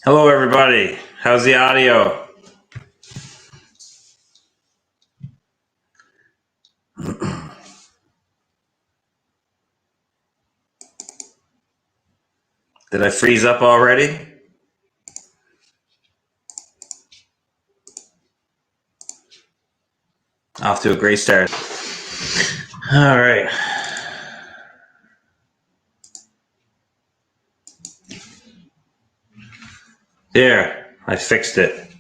Hello, everybody. How's the audio? Did I freeze up already? Off to a great start. All right. There, I fixed it.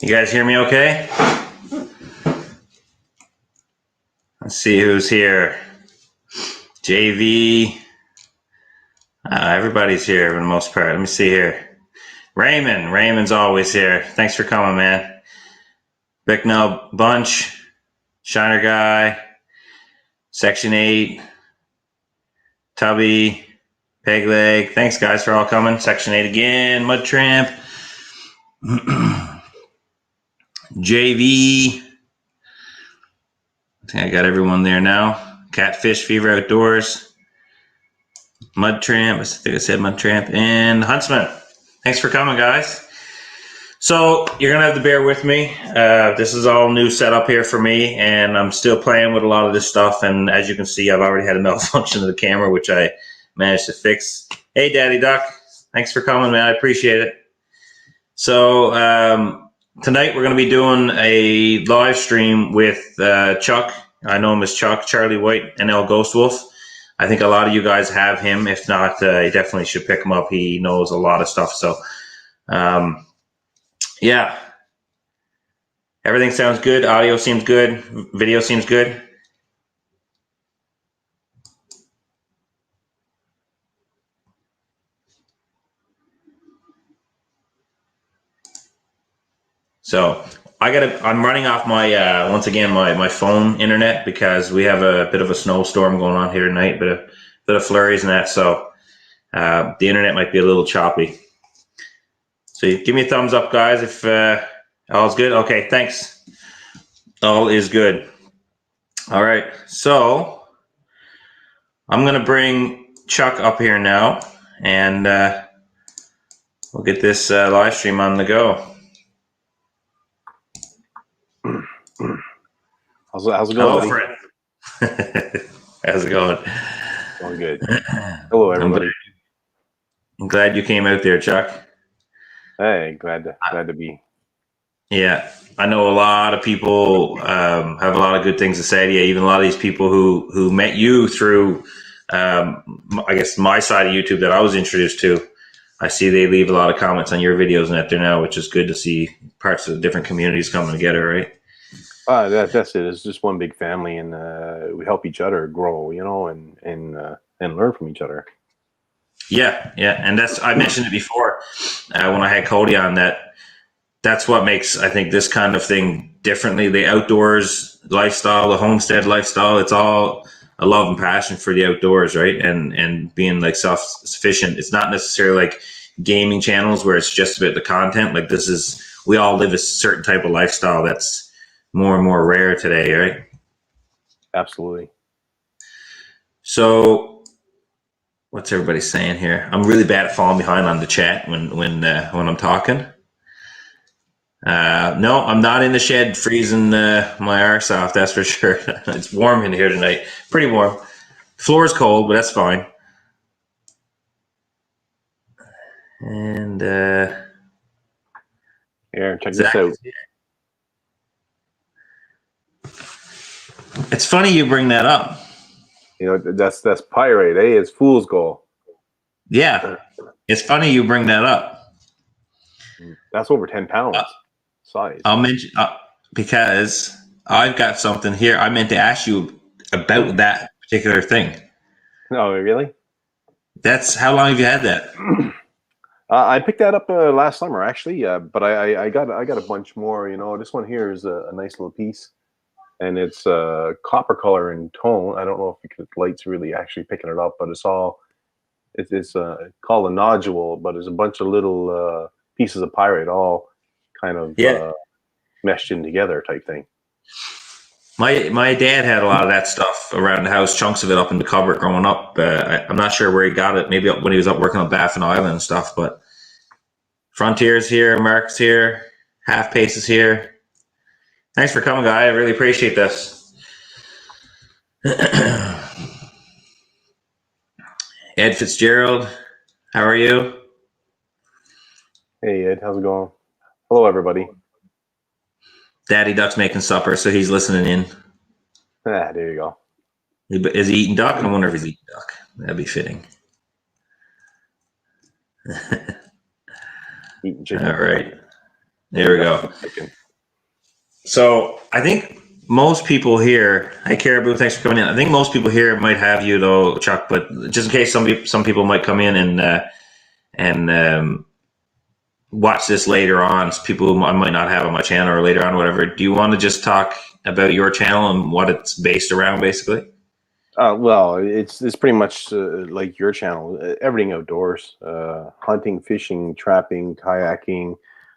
You guys hear me okay? Let's see who's here. JV. Everybody's here for the most part. Let me see here. Raymond's always here. Thanks for coming, man. Bicknell Bunch, Shiner Guy, Section 8, Tubby, Pegleg. Thanks, guys, for all coming. Section 8 again. Mud Tramp. JV. I think I got everyone there now. Catfish Fever Outdoors. Mud Tramp. I think I said Mud Tramp. And Huntsman. Thanks for coming, guys. So you're going to have to bear with me. This is all new setup here for me, and I'm still playing with a lot of this stuff. And as you can see, I've already had a malfunction of the camera, which I managed to fix. Hey, Daddy Duck. Thanks for coming, man. I appreciate it. So tonight we're going to be doing a live stream with Chuck. I know him as Chuck, Charlie White, NL Ghost Wolf. I think a lot of you guys have him. If not, you definitely should pick him up. He knows a lot of stuff. So, yeah. Everything sounds good. Audio seems good. Video seems good. So I'm running off my, once again, my phone internet because we have a bit of a snowstorm going on here tonight, bit of flurries and that. So the internet might be a little choppy. So give me a thumbs up, guys, if all's good. Okay, thanks. All is good. All right, so I'm going to bring Chuck up here now, and we'll get this live stream on the go. How's it going? Hello, Fred. How's it going? Going good. Hello, everybody. I'm glad you came out there, Chuck. Hey, glad to be. Yeah, I know a lot of people have a lot of good things to say to you. Even a lot of these people who met you through, I guess, my side of YouTube that I was introduced to. I see they leave a lot of comments on your videos and that there now, which is good to see parts of the different communities coming together, right? That's it. It's just one big family, and we help each other grow, and learn from each other. Yeah, yeah, and that's I mentioned it before when I had Cody on that. That's what makes I think this kind of thing differently. The outdoors lifestyle, the homestead lifestyle, it's all a love and passion for the outdoors, right? And being like self sufficient. It's not necessarily like gaming channels where it's just about the content. Like this is we all live a certain type of lifestyle that's more and more rare today, right? Absolutely. So what's everybody saying here? I'm really bad at falling behind on the chat when I'm talking. No, I'm not in the shed freezing my arse off, that's for sure. It's warm in here tonight. Pretty warm. Floor's cold, but that's fine. And Here, check Zach, this out. it's funny you bring that up. That's pyrite, eh? It's fool's gold. Yeah, it's funny you bring that up. That's over 10 pounds size. I'll mention because I've got something here. I meant to ask you about that particular thing. No, really? That's how long have you had that? I picked that up last summer, actually. But I got a bunch more. This one here is a nice little piece, and it's copper color in tone. I don't know if the light's really actually picking it up, but it's called a nodule, but there's a bunch of little pieces of pyrite all kind of meshed in together type thing. My dad had a lot of that stuff around the house, chunks of it up in the cupboard growing up. I'm not sure where he got it. Maybe when he was up working on Baffin Island and stuff. But Frontier's here, Mark's here, Half Pace is here. Thanks for coming, guy. I really appreciate this. Ed Fitzgerald, how are you? Hey Ed, how's it going? Hello everybody. Daddy Duck's making supper, so he's listening in. There you go. Is he eating duck? I wonder if he's eating duck. That'd be fitting. Eating chicken. All right. There we go. So I think most people here, hi Caribou, thanks for coming in. I think most people here might have you though, Chuck, but just in case some people might come in and watch this later on, people who I might not have on my channel or later on, whatever. Do you want to just talk about your channel and what it's based around, basically? Well, it's pretty much like your channel. Everything outdoors: hunting, fishing, trapping, kayaking,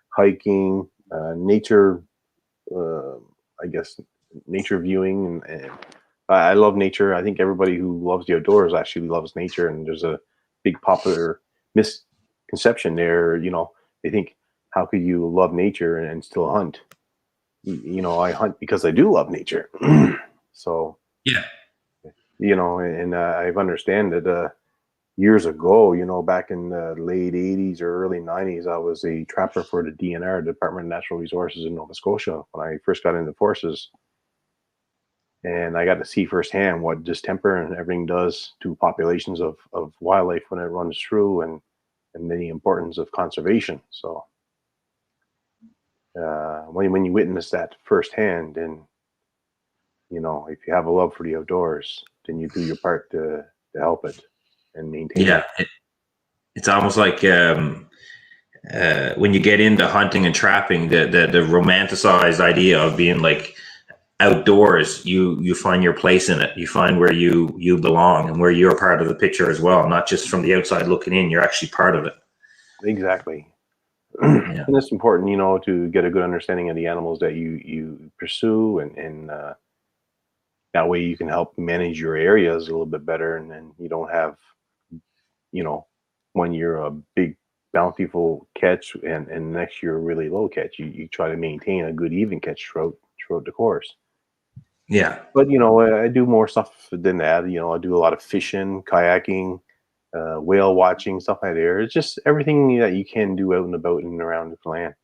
hiking, nature. I guess nature viewing, and I love nature. I think everybody who loves the outdoors actually loves nature, and there's a big popular misconception there. They think, how could you love nature and still hunt? I hunt because I do love nature. So yeah, and I've understand that years ago, back in the late 80s or early 90s, I was a trapper for the DNR, Department of Natural Resources in Nova Scotia, when I first got into the forces. And I got to see firsthand what distemper and everything does to populations of wildlife when it runs through, and the importance of conservation. So when you witness that firsthand, and if you have a love for the outdoors, then you do your part to help it and maintain it. It's almost like when you get into hunting and trapping, the romanticized idea of being like outdoors, you find your place in it. You find where you belong and where you're part of the picture as well, not just from the outside looking in. You're actually part of it. Exactly. Yeah. And it's important, to get a good understanding of the animals that you pursue, and that way you can help manage your areas a little bit better, and then you don't have, when you're a big bountiful catch and next year a really low catch, you try to maintain a good even catch throughout the course. Yeah. But I do more stuff than that. I do a lot of fishing, kayaking, whale watching, stuff like that. It's just everything that you can do out and about and around Newfoundland.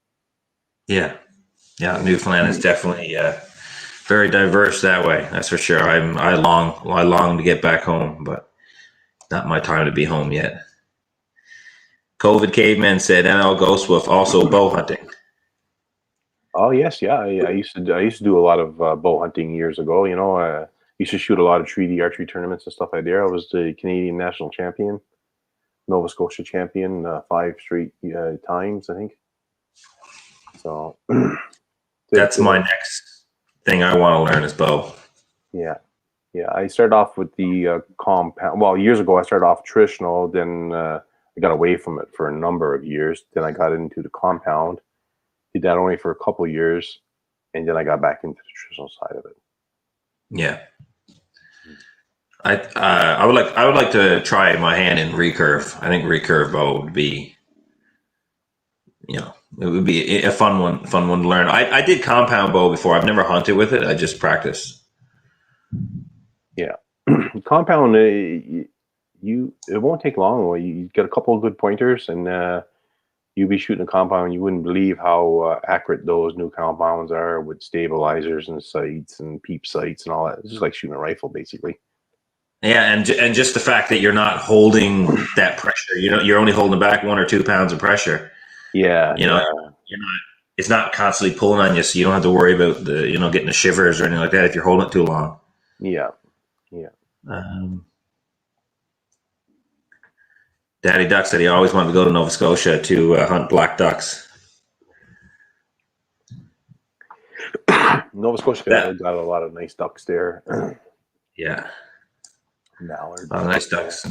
Yeah. Yeah. Newfoundland is definitely very diverse that way. That's for sure. I long to get back home, but not my time to be home yet. COVID Caveman said NL Ghost Wolf also bow hunting. Oh yes, yeah. I used to do a lot of bow hunting years ago. Used to shoot a lot of treaty archery tournaments and stuff like that. I was the Canadian national champion, Nova Scotia champion, 5 straight times, I think. So That's my next thing I want to learn is bow. yeah, yeah. I started off with the compound. Well, years ago I started off traditional. Then I got away from it for a number of years. Then I got into the compound. Did that only for a couple of years, and then I got back into the traditional side of it. Yeah. I would like to try my hand in recurve. I think recurve bow would be, it would be a fun one to learn. I did compound bow before. I've never hunted with it. I just practice. Yeah, compound. It won't take long. You get a couple of good pointers, and you'll be shooting a compound. You wouldn't believe how accurate those new compounds are with stabilizers and sights and peep sights and all that. It's just like shooting a rifle, basically. Yeah, and just the fact that you're not holding that pressure. You're only holding back 1 or 2 pounds of pressure. Yeah, You're not. It's not constantly pulling on you, so you don't have to worry about getting the shivers or anything like that if you're holding it too long. yeah. Daddy Duck said he always wanted to go to Nova Scotia to hunt black ducks. Nova Scotia got a lot of nice ducks there. Yeah, Mallards. nice ducks.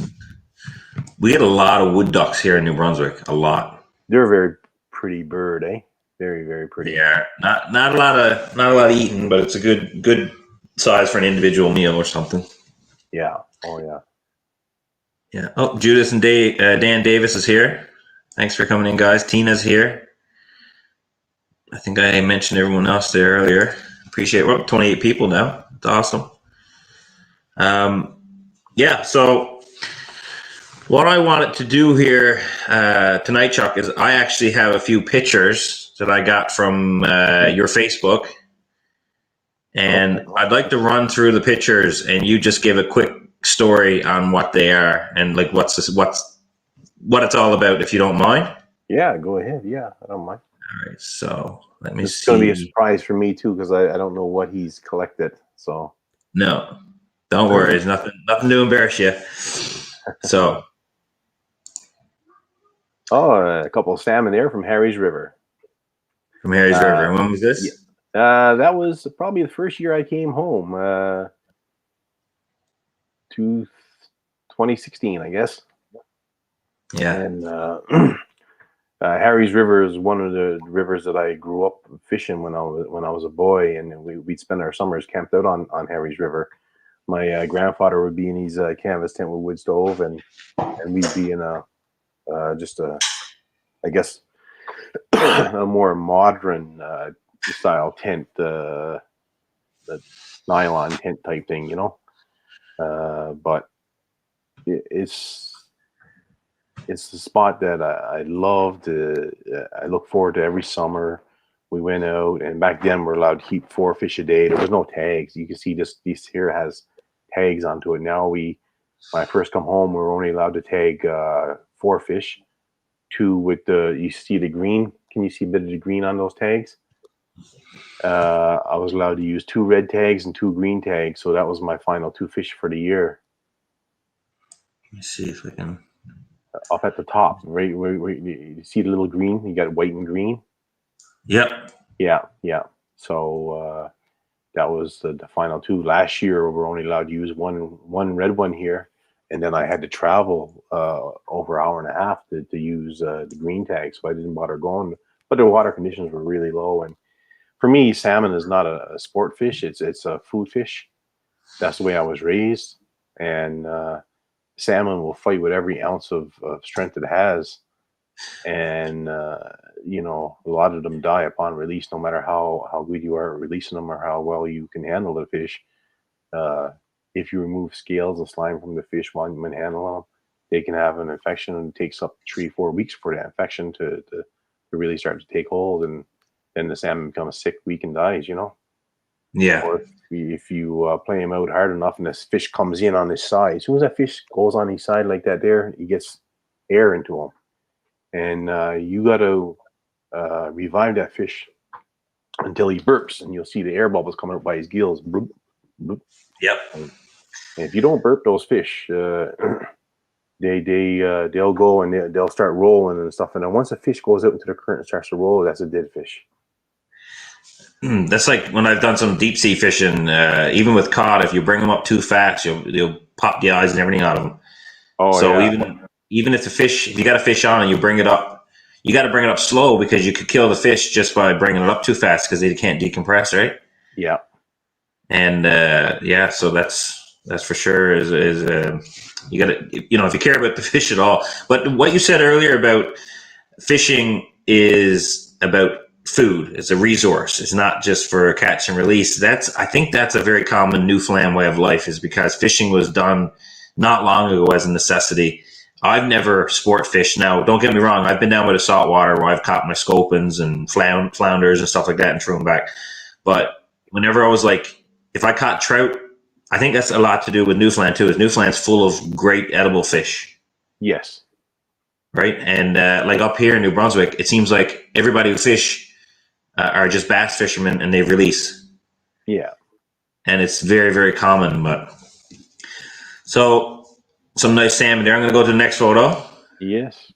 We get a lot of wood ducks here in New Brunswick. A lot. They're a very pretty bird, eh? Very, very pretty. Yeah, not a lot of eating, but it's a good size for an individual meal or something. Yeah. Oh yeah. Yeah. Oh, Judith and Dan Davis is here. Thanks for coming in, guys. Tina's here. I think I mentioned everyone else there earlier. Appreciate it. We're up to 28 people now. It's awesome. Yeah, so what I wanted to do here tonight, Chuck, is I actually have a few pictures that I got from your Facebook. And I'd like to run through the pictures and you just give a quick story on what they are and like what it's all about, if you don't mind. Yeah, go ahead. Yeah, I don't mind. All right, so let me see. It's going to be a surprise for me too because I don't know what he's collected. So no, don't worry. There's nothing to embarrass you. So, a couple of salmon there from Harry's River. From Harry's River. And when was this? Yeah. That was probably the first year I came home. 2016, I guess. Yeah. And Harry's River is one of the rivers that I grew up fishing when I was a boy, and we'd spend our summers camped out on Harry's River. My grandfather would be in his canvas tent with wood stove, and we'd be in I guess a more modern style tent, the nylon tent type thing, but it's the spot that I loved. I look forward to every summer. We went out, and back then we're allowed to keep 4 fish a day. There was no tags. You can see this here has tags onto it. Now when I first come home, we were only allowed to tag 4 fish, 2 with you see the green. Can you see a bit of the green on those tags? I was allowed to use 2 red tags and 2 green tags. So that was my final 2 fish for the year. Let me see if I can. Up at the top, right where you see the little green, you got white and green. Yep. Yeah. So that was the final 2. Last year, we were only allowed to use one red one here, and then I had to travel over an hour and a half to use the green tag, so I didn't bother going. But the water conditions were really low, and for me, salmon is not a sport fish; it's a food fish. That's the way I was raised, and salmon will fight with every ounce of strength it has, and a lot of them die upon release, no matter how good you are at releasing them or how well you can handle the fish. If you remove scales and slime from the fish when handling them, they can have an infection, and it takes up 3-4 weeks for that infection to really start to take hold, and then the salmon becomes sick, weak, and dies. Yeah. Or if you play him out hard enough, and this fish comes in on his side, as soon as that fish goes on his side like that, there he gets air into him, and you got to revive that fish until he burps, and you'll see the air bubbles coming out by his gills. Bloop, bloop. Yep. And if you don't burp those fish, they'll go and they'll start rolling and stuff. And then once a fish goes out into the current and starts to roll, that's a dead fish. That's like when I've done some deep sea fishing. Even with cod, if you bring them up too fast, you'll pop the eyes and everything out of them. Oh, so yeah. even if you got a fish on and you bring it up, you got to bring it up slow, because you could kill the fish just by bringing it up too fast, because they can't decompress, right? Yeah. And so that's for sure. Is you got to, if you care about the fish at all. But what you said earlier about fishing is about food. It's a resource. It's not just for catch and release. I think that's a very common Newfoundland way of life, is because fishing was done not long ago as a necessity. I've never sport fished. Now, don't get me wrong. I've been down by the saltwater where I've caught my sculpins and flounders and stuff like that and threw them back. But whenever I was like, if I caught trout, I think that's a lot to do with Newfoundland too. Is Newfoundland's full of great edible fish. Yes. Right. And like up here in New Brunswick, it seems like everybody who fish are just bass fishermen, and they release. Yeah. And it's very, very common. But so some nice salmon there. I'm going to go to the next photo. Yes.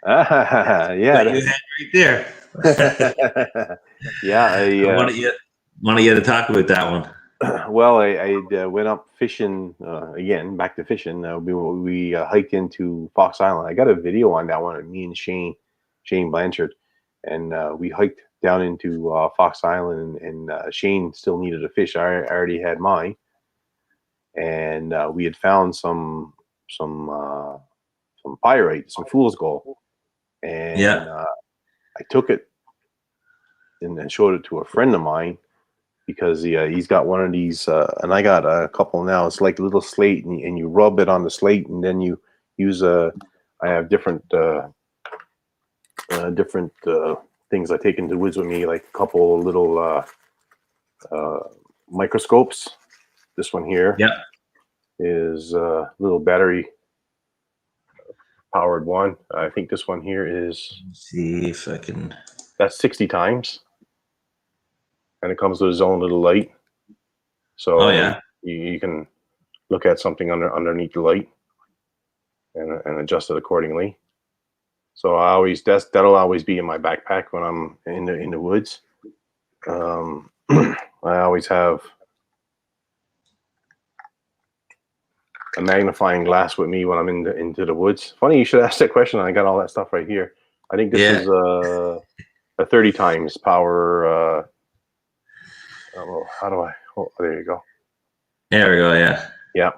Yeah. That you had right there. Yeah. I wanted you to talk about that one. Well, I went up fishing again. Back to fishing. We hiked into Fox Island. I got a video on that one. Me and Shane Blanchard, and we hiked down into Fox Island, and Shane still needed a fish. I already had mine, and we had found some pyrite, some fool's gold, and I took it and then showed it to a friend of mine, because he's got one of these, and I got a couple now. It's like a little slate, and you rub it on the slate, and then you use I have different things I take into the woods with me, like a couple little microscopes. This one here is a little battery powered one. I think this one here is. Let's see if I can. That's 60 times. And it comes with its own little light, so you can look at something underneath the light and adjust it accordingly. So that'll always be in my backpack when I'm in the woods. I always have a magnifying glass with me when I'm into the woods. Funny you should ask that question. I got all that stuff right here. I think this is a 30 times power. How do I? Oh, there you go. There we go. Yeah. Yeah.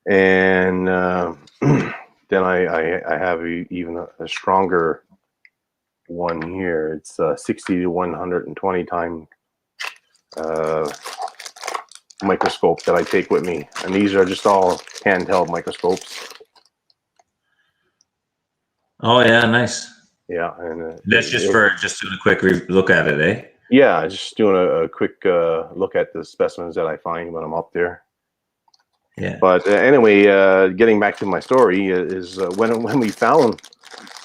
And then I have even a stronger one here. It's 60 to 120 time microscope that I take with me, and these are just all handheld microscopes. Oh yeah, nice. Yeah, and that's just doing a quick look at it, eh? Yeah, just doing a quick look at the specimens that I find when I'm up there. Yeah. But anyway, getting back to my story is when we found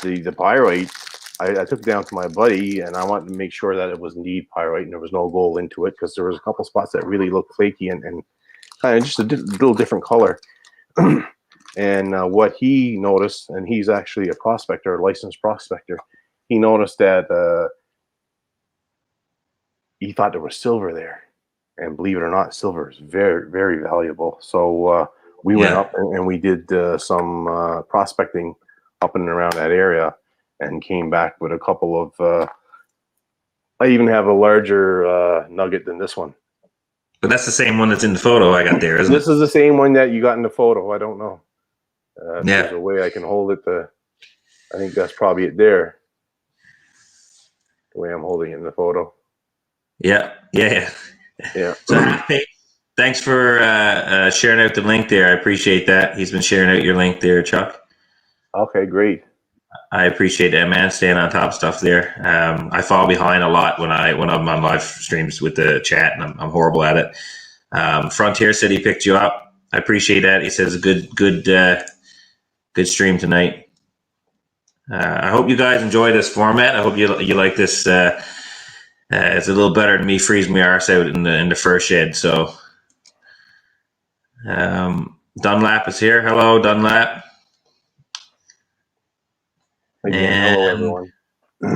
the pyrite, I took it down to my buddy, and I wanted to make sure that it was indeed pyrite and there was no gold into it, because there was a couple spots that really looked flaky and kind of just a little different color. And what he noticed, and he's actually a prospector, a licensed prospector, he noticed that he thought there was silver there. And believe it or not, silver is very, very valuable. So we went up and we did some prospecting up and around that area, and came back with a couple of. I even have a larger nugget than this one. But that's the same one that's in the photo I got there, isn't it? This is the same one that you got in the photo. I don't know. If there's a way I can hold it. I think that's probably it there. The way I'm holding it in the photo. Yeah. Yeah. So half page. thanks for sharing out the link there. I appreciate that. He's been sharing out your link there, Chuck. Okay, great. I appreciate that, man. Staying on top of stuff there. I fall behind a lot when I'm on live streams with the chat, and I'm horrible at it. Frontier said he picked you up. I appreciate that. He says good stream tonight. I hope you guys enjoy this format. I hope you like this. It's a little better than me freezing my arse out in the first shed. So Dunlap is here. Hello, Dunlap. Again, hello everyone.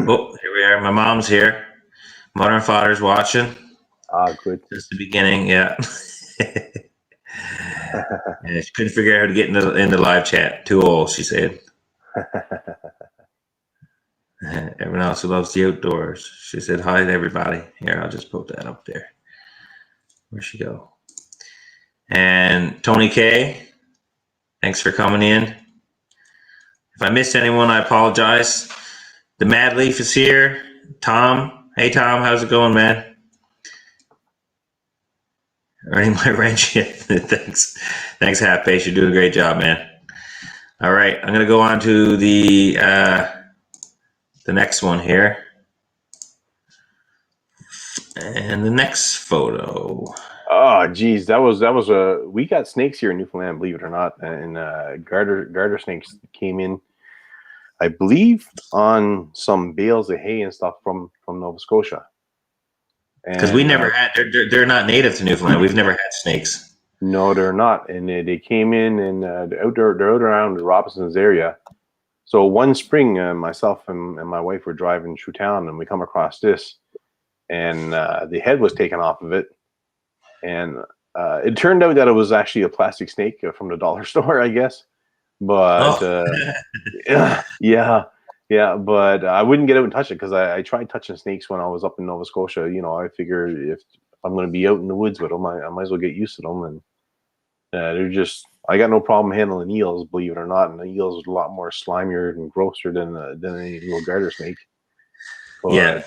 Oh, here we are. My mom's here. Mother and father's watching. Ah, good. Just the beginning, yeah. And she couldn't figure out how to get in the live chat. Too old, she said. Everyone else who loves the outdoors. She said hi to everybody. Here, I'll just put that up there. Where'd she go? And Tony K, thanks for coming in. If I missed anyone, I apologize. The Mad Leaf is here. Tom. Hey, Tom. How's it going, man? Earning my wrench yet. Thanks. Thanks, Half Pace. You're doing a great job, man. All right. I'm going to go on to the next one here. And the next photo. Oh, geez, that was we got snakes here in Newfoundland, believe it or not, and garter snakes came in, I believe, on some bales of hay and stuff from Nova Scotia. Because we never had, they're not native to Newfoundland. We've never had snakes. No, they're not, and they came in and they're out around the Robinson's area. So one spring, myself and my wife were driving through town, and we come across this, and the head was taken off of it. And it turned out that it was actually a plastic snake from the dollar store, I guess. But yeah. But I wouldn't get out and touch it because I tried touching snakes when I was up in Nova Scotia. You know, I figure if I'm going to be out in the woods with them, I might as well get used to them. And they're just, I got no problem handling eels, believe it or not. And the eels are a lot more slimier and grosser than any little garter snake. But, yeah,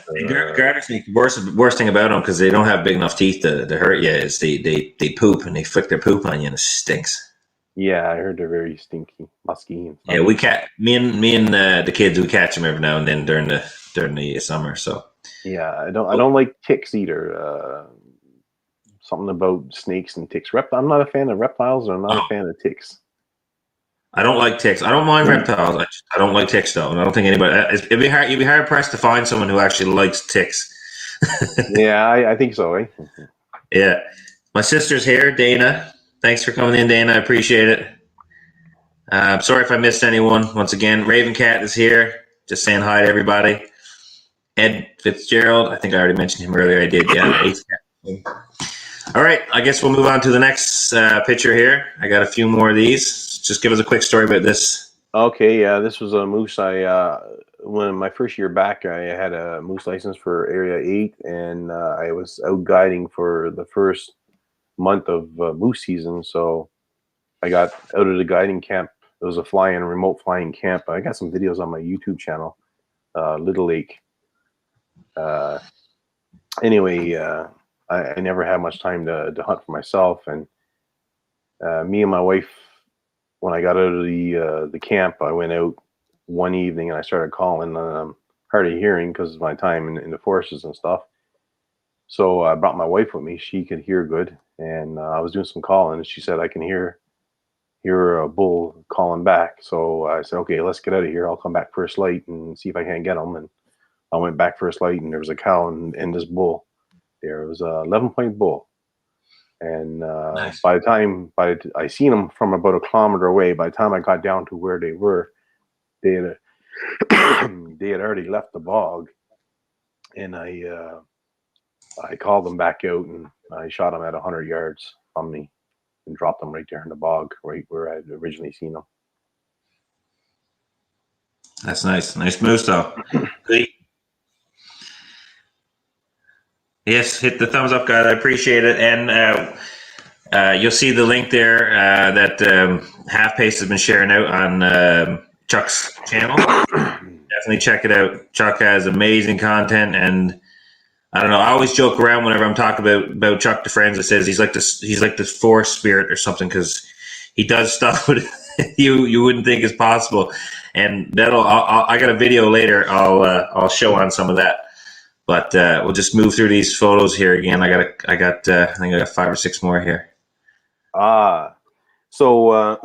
garter snake. Worst thing about them, because they don't have big enough teeth to hurt you, is they poop and they flick their poop on you and it stinks. Yeah, I heard they're very stinky, musky. And stuff. Yeah, me and the kids, we catch them every now and then during the summer. So yeah, I don't like ticks either. Something about snakes and ticks. I'm not a fan of reptiles, or I'm not a fan of ticks. I don't like ticks. I don't mind reptiles. I don't like ticks though, and I don't think anybody. It'd be hard. You'd be hard pressed to find someone who actually likes ticks. Yeah, I think so. Eh? Yeah, my sister's here, Dana. Thanks for coming in, Dana. I appreciate it. Sorry if I missed anyone. Once again, Raven Cat is here. Just saying hi to everybody. Ed Fitzgerald. I think I already mentioned him earlier. I did. Yeah. All right. I guess we'll move on to the next picture here. I got a few more of these. Just give us a quick story about this. Okay, yeah, this was a moose. When my first year back, I had a moose license for Area 8, and I was out guiding for the first month of moose season. So I got out of the guiding camp. It was a remote flying camp. I got some videos on my YouTube channel, Little Lake. Anyway, I never had much time to hunt for myself, and me and my wife, when I got out of the camp, I went out one evening and I started calling. Hard of hearing because of my time in the forests and stuff. So I brought my wife with me. She could hear good, and I was doing some calling, and she said I can hear a bull calling back. So I said, okay, let's get out of here. I'll come back first light and see if I can't get them. And I went back first light, and there was a cow and this bull. There was a 11-point bull. And nice. By the time I seen them from about a kilometer away, by the time I got down to where they were, they had already left the bog. And I called them back out, and I shot them at 100 yards from me and dropped them right there in the bog, right where I'd originally seen them. That's nice. Nice moose, though. Good. Yes, hit the thumbs up, guys. I appreciate it. And you'll see the link there that Half Pace has been sharing out on Chuck's channel. Definitely check it out. Chuck has amazing content, and I don't know. I always joke around whenever I'm talking about Chuck DeFranz. It says he's like this forest spirit or something because he does stuff with you wouldn't think is possible. And I got a video later. I'll show on some of that. But we'll just move through these photos here again. I think I got 5 or 6 more here. So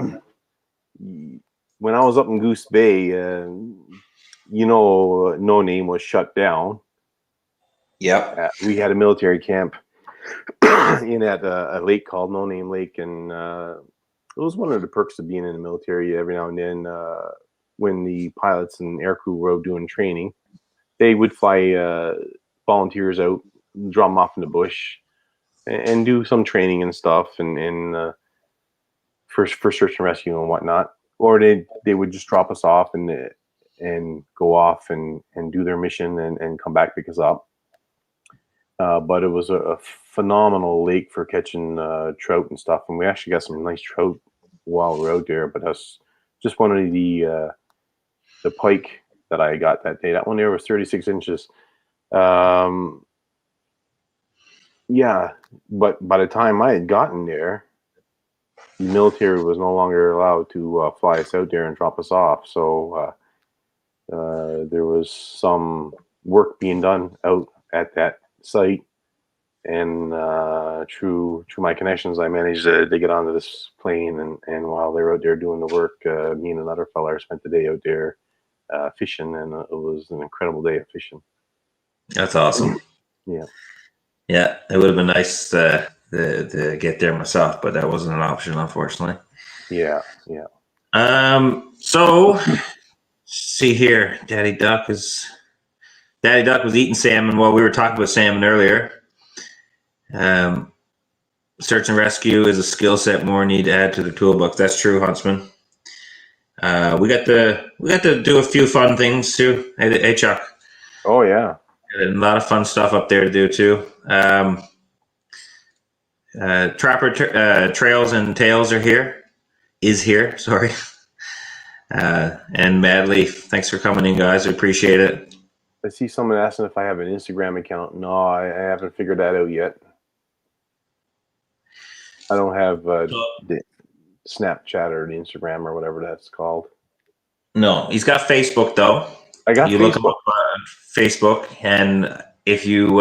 when I was up in Goose Bay, No Name was shut down. Yep. We had a military camp in at a lake called No Name Lake, and it was one of the perks of being in the military. Every now and then, when the pilots and aircrew were out doing training, they would fly volunteers out, drop them off in the bush, and do some training and stuff, and for search and rescue and whatnot. Or they would just drop us off and go off and do their mission and come back, pick us up. But it was a phenomenal lake for catching trout and stuff, and we actually got some nice trout while we were out there. But that's just one of the pike that I got that day. That one there was 36 inches. Yeah, but by the time I had gotten there, the military was no longer allowed to fly us out there and drop us off. So there was some work being done out at that site, and through my connections, I managed to get onto this plane. And while they were out there doing the work, me and another fella spent the day out there fishing, and it was an incredible day of fishing. That's awesome. Yeah. Yeah, it would have been nice to get there myself, but that wasn't an option, unfortunately. Yeah. So see here, Daddy Duck was eating salmon while we were talking about salmon earlier. Search and rescue is a skill set more need to add to the toolbox. That's true, Huntsman. We got to do a few fun things too. Hey, Chuck. Oh yeah. And a lot of fun stuff up there to do too. Trapper Trails and Tales is here. Sorry. And Madly, thanks for coming in, guys. I appreciate it. I see someone asking if I have an Instagram account. No, I haven't figured that out yet. I don't have the Snapchat or the Instagram or whatever that's called. No, he's got Facebook though. I got you Facebook. Look him up on Facebook, and if you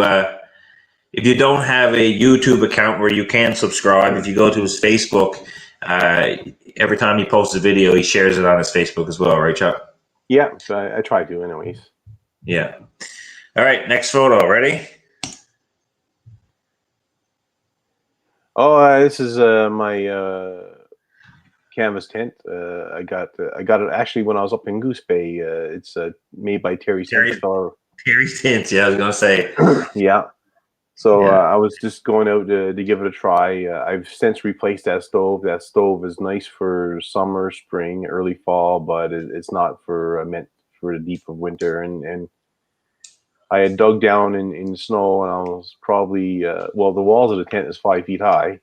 don't have a YouTube account where you can subscribe, if you go to his Facebook, every time he posts a video, he shares it on his Facebook as well, right, Chuck? Yeah, so I try to, anyways. Yeah. All right, next photo. Ready? Oh, this is my canvas tent. I got it actually when I was up in Goose Bay. It's made by Terry Tents. Terry Tents, yeah, I was gonna say. Yeah. So I was just going out to give it a try. I've since replaced that stove. That stove is nice for summer, spring, early fall, but it's not meant for the deep of winter. And I had dug down in snow, and I was probably the walls of the tent is 5 feet high,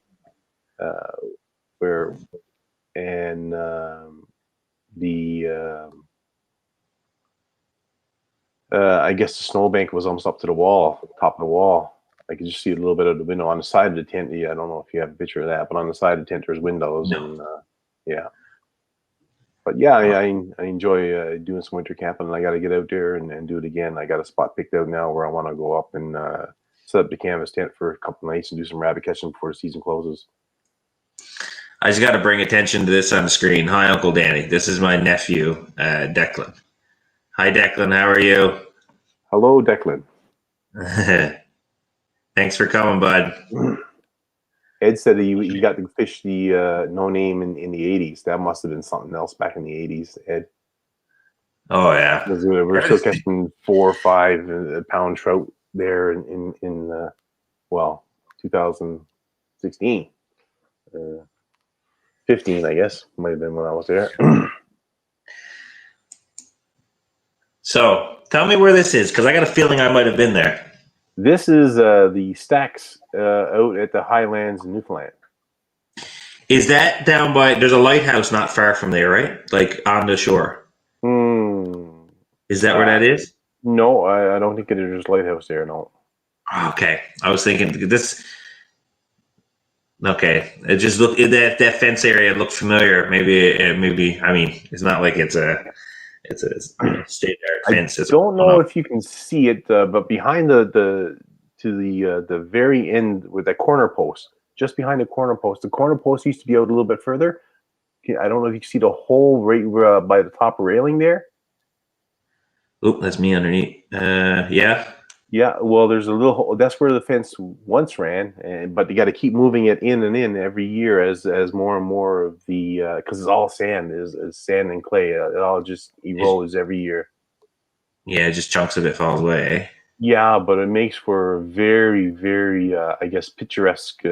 I guess the snowbank was almost up to the wall, top of the wall. I could just see a little bit of the window on the side of the tent. Yeah, I don't know if you have a picture of that, but on the side of the tent there's windows. No. And yeah. But yeah, I enjoy doing some winter camping, and I got to get out there and do it again. I got a spot picked out now where I want to go up and set up the canvas tent for a couple nights and do some rabbit catching before the season closes. I just got to bring attention to this on the screen. Hi, Uncle Danny. This is my nephew, Declan. Hi, Declan. How are you? Hello, Declan. Thanks for coming, bud. Ed said he got to fish the No Name in the 80s. That must have been something else back in the 80s, Ed. Oh, yeah. We were still catching 4 or 5 pound trout there in 2016. 15, I guess. Might have been when I was there. So, tell me where this is, because I got a feeling I might have been there. This is the stacks out at the Highlands in Newfoundland. Is that down by? There's a lighthouse not far from there, right? Like on the shore. Is that where that is? No, I don't think there's a lighthouse there. No. Okay, I was thinking this. Okay, it just looked that fence area looked familiar. Maybe. I mean, it's not like it's a state art I fence. It's don't oh, know no. if you can see it, but behind the very end with that corner post, just behind the corner post used to be out a little bit further. I don't know if you can see the hole right by the top railing there. Oop, that's me underneath. Yeah. Yeah, well, there's a little hole. That's where the fence once ran, but you got to keep moving it in and in every year as more and more of the because it's all sand, is sand and clay. It all just erodes every year. Yeah, just chunks of it falls away. Yeah, but it makes for very, very, I guess, picturesque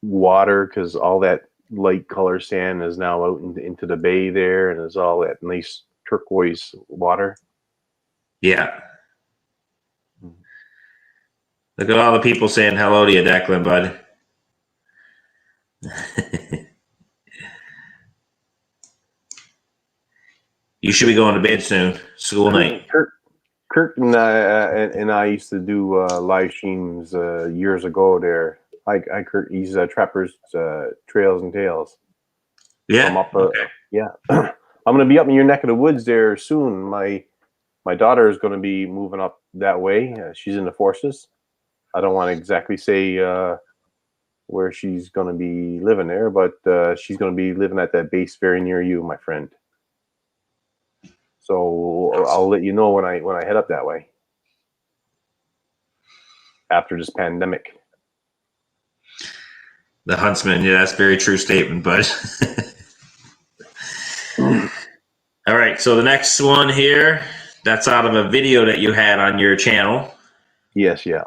water because all that light color sand is now out into the bay there, and it's all that nice turquoise water. Yeah. Look at all the people saying hello to you, Declan, bud. You should be going to bed soon. School night. Kurt and I used to do live streams years ago there. Hi, Kurt. He's Trappers Trails and Tales. I'm Yeah. up. Okay. Yeah, I'm gonna be up in your neck of the woods there soon. My daughter is going to be moving up that way. She's in the forces. I don't want to exactly say where she's going to be living there, but she's going to be living at that base very near you, my friend. So I'll let you know when I head up that way after this pandemic. The huntsman. Yeah, that's a very true statement, bud. All right. So the next one here, that's out of a video that you had on your channel. Yes, yeah.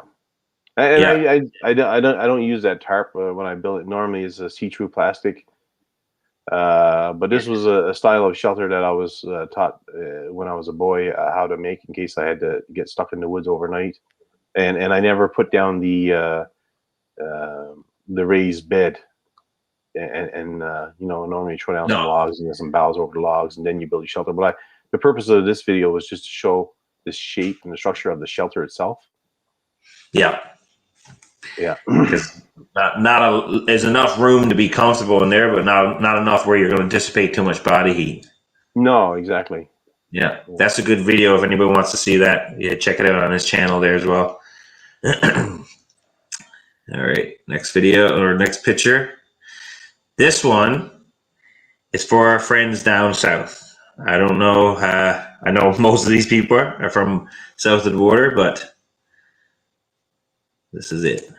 And Yeah. I don't use that tarp when I build it. Normally, it's a see-through plastic. But this was a style of shelter that I was taught when I was a boy how to make in case I had to get stuck in the woods overnight. And I never put down the raised bed. And normally you throw down some No. logs and some boughs over the logs, and then you build your shelter. But the purpose of this video was just to show the shape and the structure of the shelter itself. Yeah. Yeah. Because there's enough room to be comfortable in there, but not enough where you're going to dissipate too much body heat. No, exactly. Yeah, that's a good video. If anybody wants to see that, yeah, check it out on his channel there as well. All right, next video or next picture. This one is for our friends down south. I don't know. I know most of these people are from south of the border, but this is it.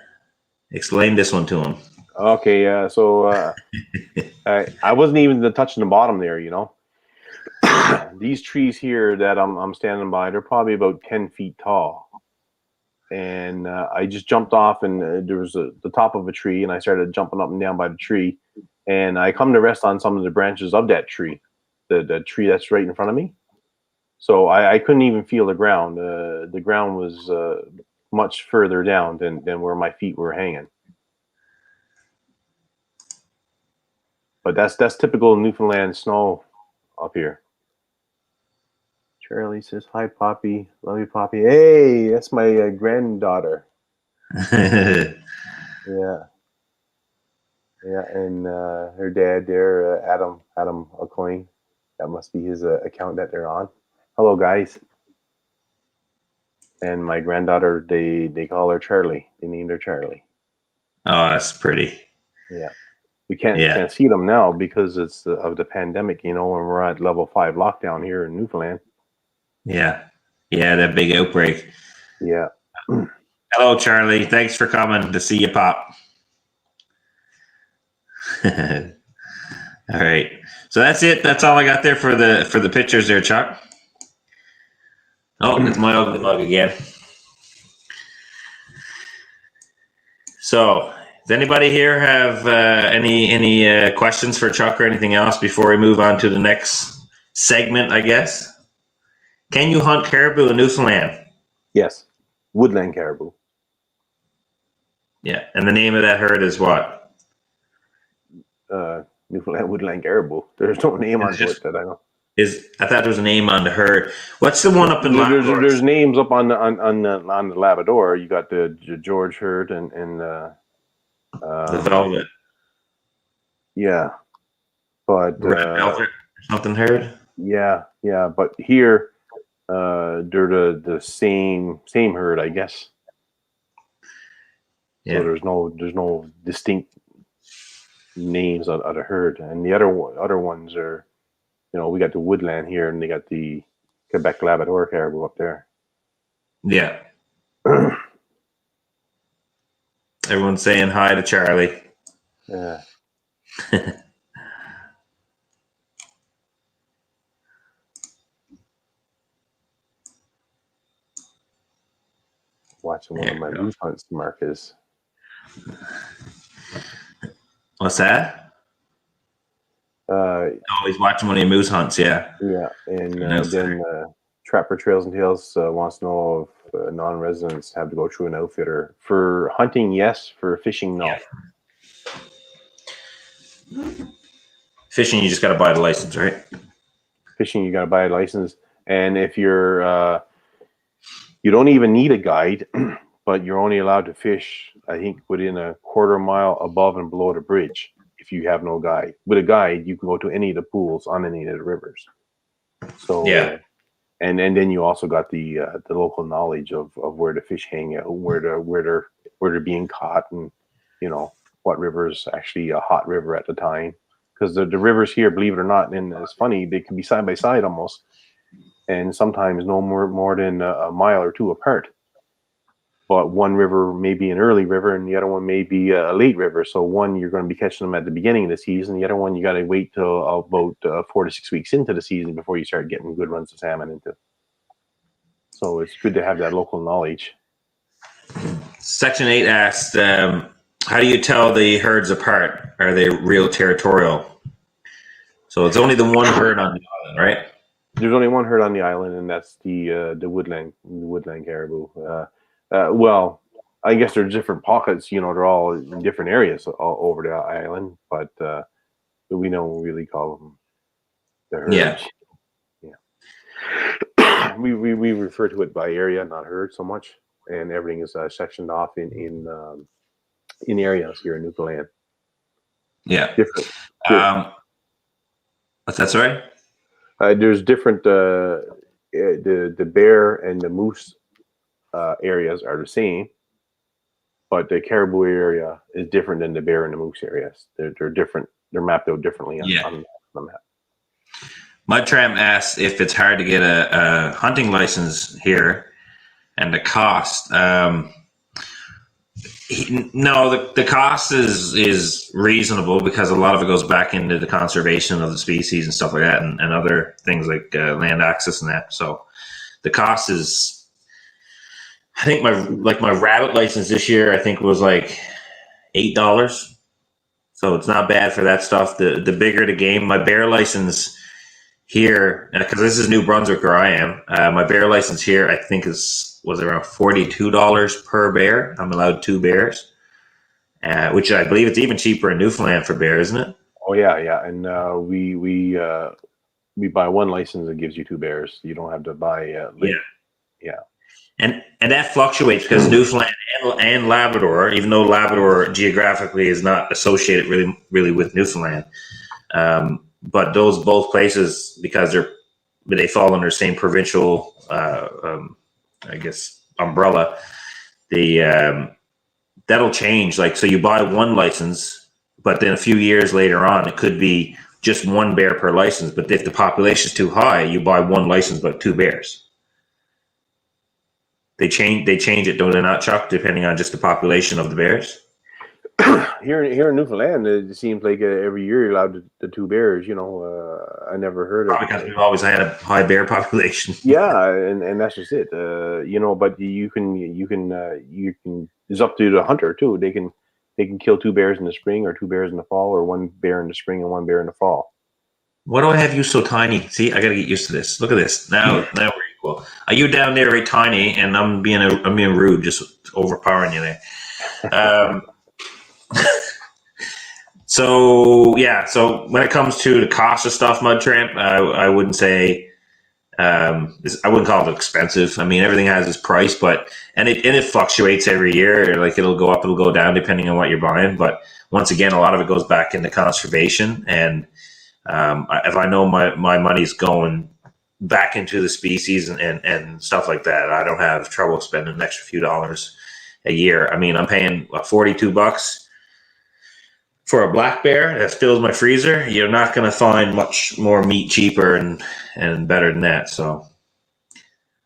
Explain this one to them. Okay. So I wasn't even touching the bottom there. These trees here that I'm standing by, they're probably about 10 feet tall. And I just jumped off, and there was the top of a tree, and I started jumping up and down by the tree. And I come to rest on some of the branches of that tree, the tree that's right in front of me. So I couldn't even feel the ground. The ground was much further down than where my feet were hanging. But that's typical Newfoundland snow up here. Charlie says, "Hi, Poppy. Love you, Poppy." Hey, that's my granddaughter. Yeah. Yeah, and her dad there, Adam O'Coin. That must be his account that they're on. Hello, guys. And my granddaughter, they call her Charlie. They named her Charlie. Oh, that's pretty. Yeah, we can't see them now because it's of the pandemic. When we're at level 5 lockdown here in Newfoundland. Yeah, that big outbreak. Yeah. Hello, Charlie. Thanks for coming to see you pop. All right. So that's it. That's all I got there for the pictures there, Chuck. Oh, it's my ugly mug again. So, does anybody here have any questions for Chuck or anything else before we move on to the next segment, I guess? Can you hunt caribou in Newfoundland? Yes. Woodland caribou. Yeah. And the name of that herd is what? Newfoundland woodland caribou. There's no name on it that I know. I thought there was a name on the herd. What's the one up in Labrador? There's names up on the Labrador. You got the George herd and The Velvet. Yeah, but Red Velvet or something herd. yeah. But here, they're the same herd, I guess. Yeah. So there's no distinct names of the herd, and the other ones are, we got the woodland here, and they got the Quebec Labrador caribou up there. Yeah. Everyone's saying hi to Charlie. Yeah. Watching one of my moose hunts, Marcus. What's that? He's watching one of your moose hunts, yeah. Yeah, and then Trapper Trails and Tales wants to know if non-residents have to go through an outfitter. For hunting, yes. For fishing, no. Yeah. Fishing, you just got to buy the license, right? Fishing, you got to buy a license. And if you're, you don't even need a guide, but you're only allowed to fish, I think, within a quarter mile above and below the bridge. If you have no guide, with a guide, you can go to any of the pools on any of the rivers. So yeah, and then you also got the local knowledge of where the fish hang out, where they're being caught, and what river is actually a hot river at the time. Because the rivers here, believe it or not, and it's funny, they can be side by side almost, and sometimes no more than a mile or two apart. But one river may be an early river, and the other one may be a late river. So one, you're going to be catching them at the beginning of the season. The other one, you got to wait till about 4 to 6 weeks into the season before you start getting good runs of salmon into. So it's good to have that local knowledge. Section 8 asked, how do you tell the herds apart? Are they real territorial? So it's only the one herd on the island, right? There's only one herd on the island, and that's the woodland caribou. Well, I guess there's different pockets. They're all in different areas all over the island, but we don't really call them the herd. Yeah. We refer to it by area, not herd, so much, and everything is sectioned off in areas here in Newfoundland. Yeah. Different. What's that, sorry? There's different. The bear and the moose areas are the same, but the caribou area is different than the bear and the moose areas. They're different. They're mapped out differently on the map. Mud Tramp asks if it's hard to get a hunting license here and the cost. No, the cost is reasonable because a lot of it goes back into the conservation of the species and stuff like that, and other things like land access and that. So the cost is, I think my rabbit license this year, I think was like $8. So it's not bad for that stuff. The bigger the game, my bear license here, because this is New Brunswick where I am, my bear license here I think was around $42 per bear. I'm allowed 2 bears, which I believe it's even cheaper in Newfoundland for bear, isn't it? Oh yeah, and we buy one license that gives you 2 bears. You don't have to buy. Yeah. And that fluctuates because Newfoundland and Labrador, even though Labrador geographically is not associated really with Newfoundland, but those both places, because they fall under the same provincial, I guess, umbrella, that'll change. Like, so you buy one license, but then a few years later on, it could be just 1 bear per license. But if the population is too high, you buy 1 license but 2 bears. They change it, don't they not, Chuck, depending on just the population of the bears? Here in Newfoundland, it seems like every year you're allowed the 2 bears. I never heard of it. Because we've always had a high bear population. Yeah, and that's just it. But you can. It's up to the hunter too. They can kill 2 bears in the spring or 2 bears in the fall, or 1 bear in the spring and 1 bear in the fall. Why do I have you so tiny? See, I got to get used to this. Look at this. Now we're equal. Are you down there very tiny, and I'm being rude, just overpowering you there. So yeah, so when it comes to the cost of stuff, Mud Tramp, I wouldn't say I wouldn't call it expensive. I mean, everything has its price, but it fluctuates every year. Like it'll go up, it'll go down depending on what you're buying. But once again, a lot of it goes back into conservation, and if I know my money's going back into the species and stuff like that, I don't have trouble spending an extra few dollars a year. I mean, I'm paying $42 for a black bear that fills my freezer. You're not going to find much more meat cheaper and better than that. So,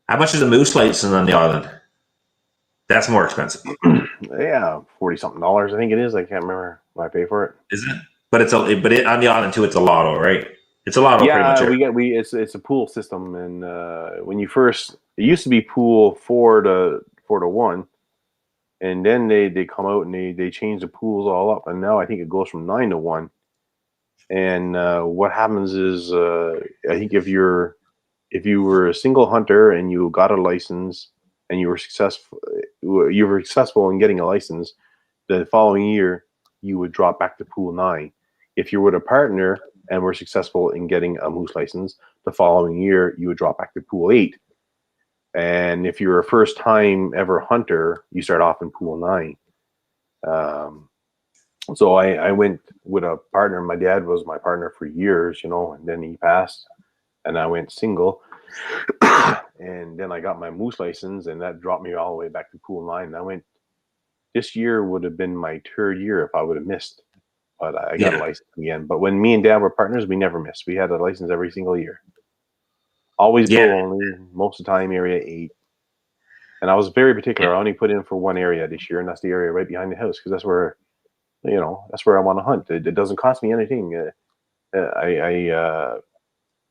how much is a moose license on the island? That's more expensive, Yeah, $40-something. I think it is. I can't remember what I pay for it. is it? But on the island too, it's a lotto, right? It's a lotto, pretty much. Yeah, it's a pool system, and when you first, it used to be pool 4-1, and then they come out and they change the pools all up, and now I think it goes from 9-1. And what happens is, I think if you were a single hunter and you got a license and you were successful in getting a license, the following year you would drop back to pool 9. If you were with a partner and were successful in getting a moose license, the following year you would drop back to pool 8. And if you're a first time ever hunter, you start off in pool 9. So I went with a partner. My dad was my partner for years, and then he passed and I went single. And then I got my moose license, and that dropped me all the way back to pool 9. And this year would have been my 3rd year if I would have missed, but I got a license again. But when me and Dad were partners, we never missed. We had a license every single year. Always bull only, most of the time area 8. And I was very particular. I only put in for one area this year, and that's the area right behind the house, because that's where I want to hunt. It doesn't cost me anything. I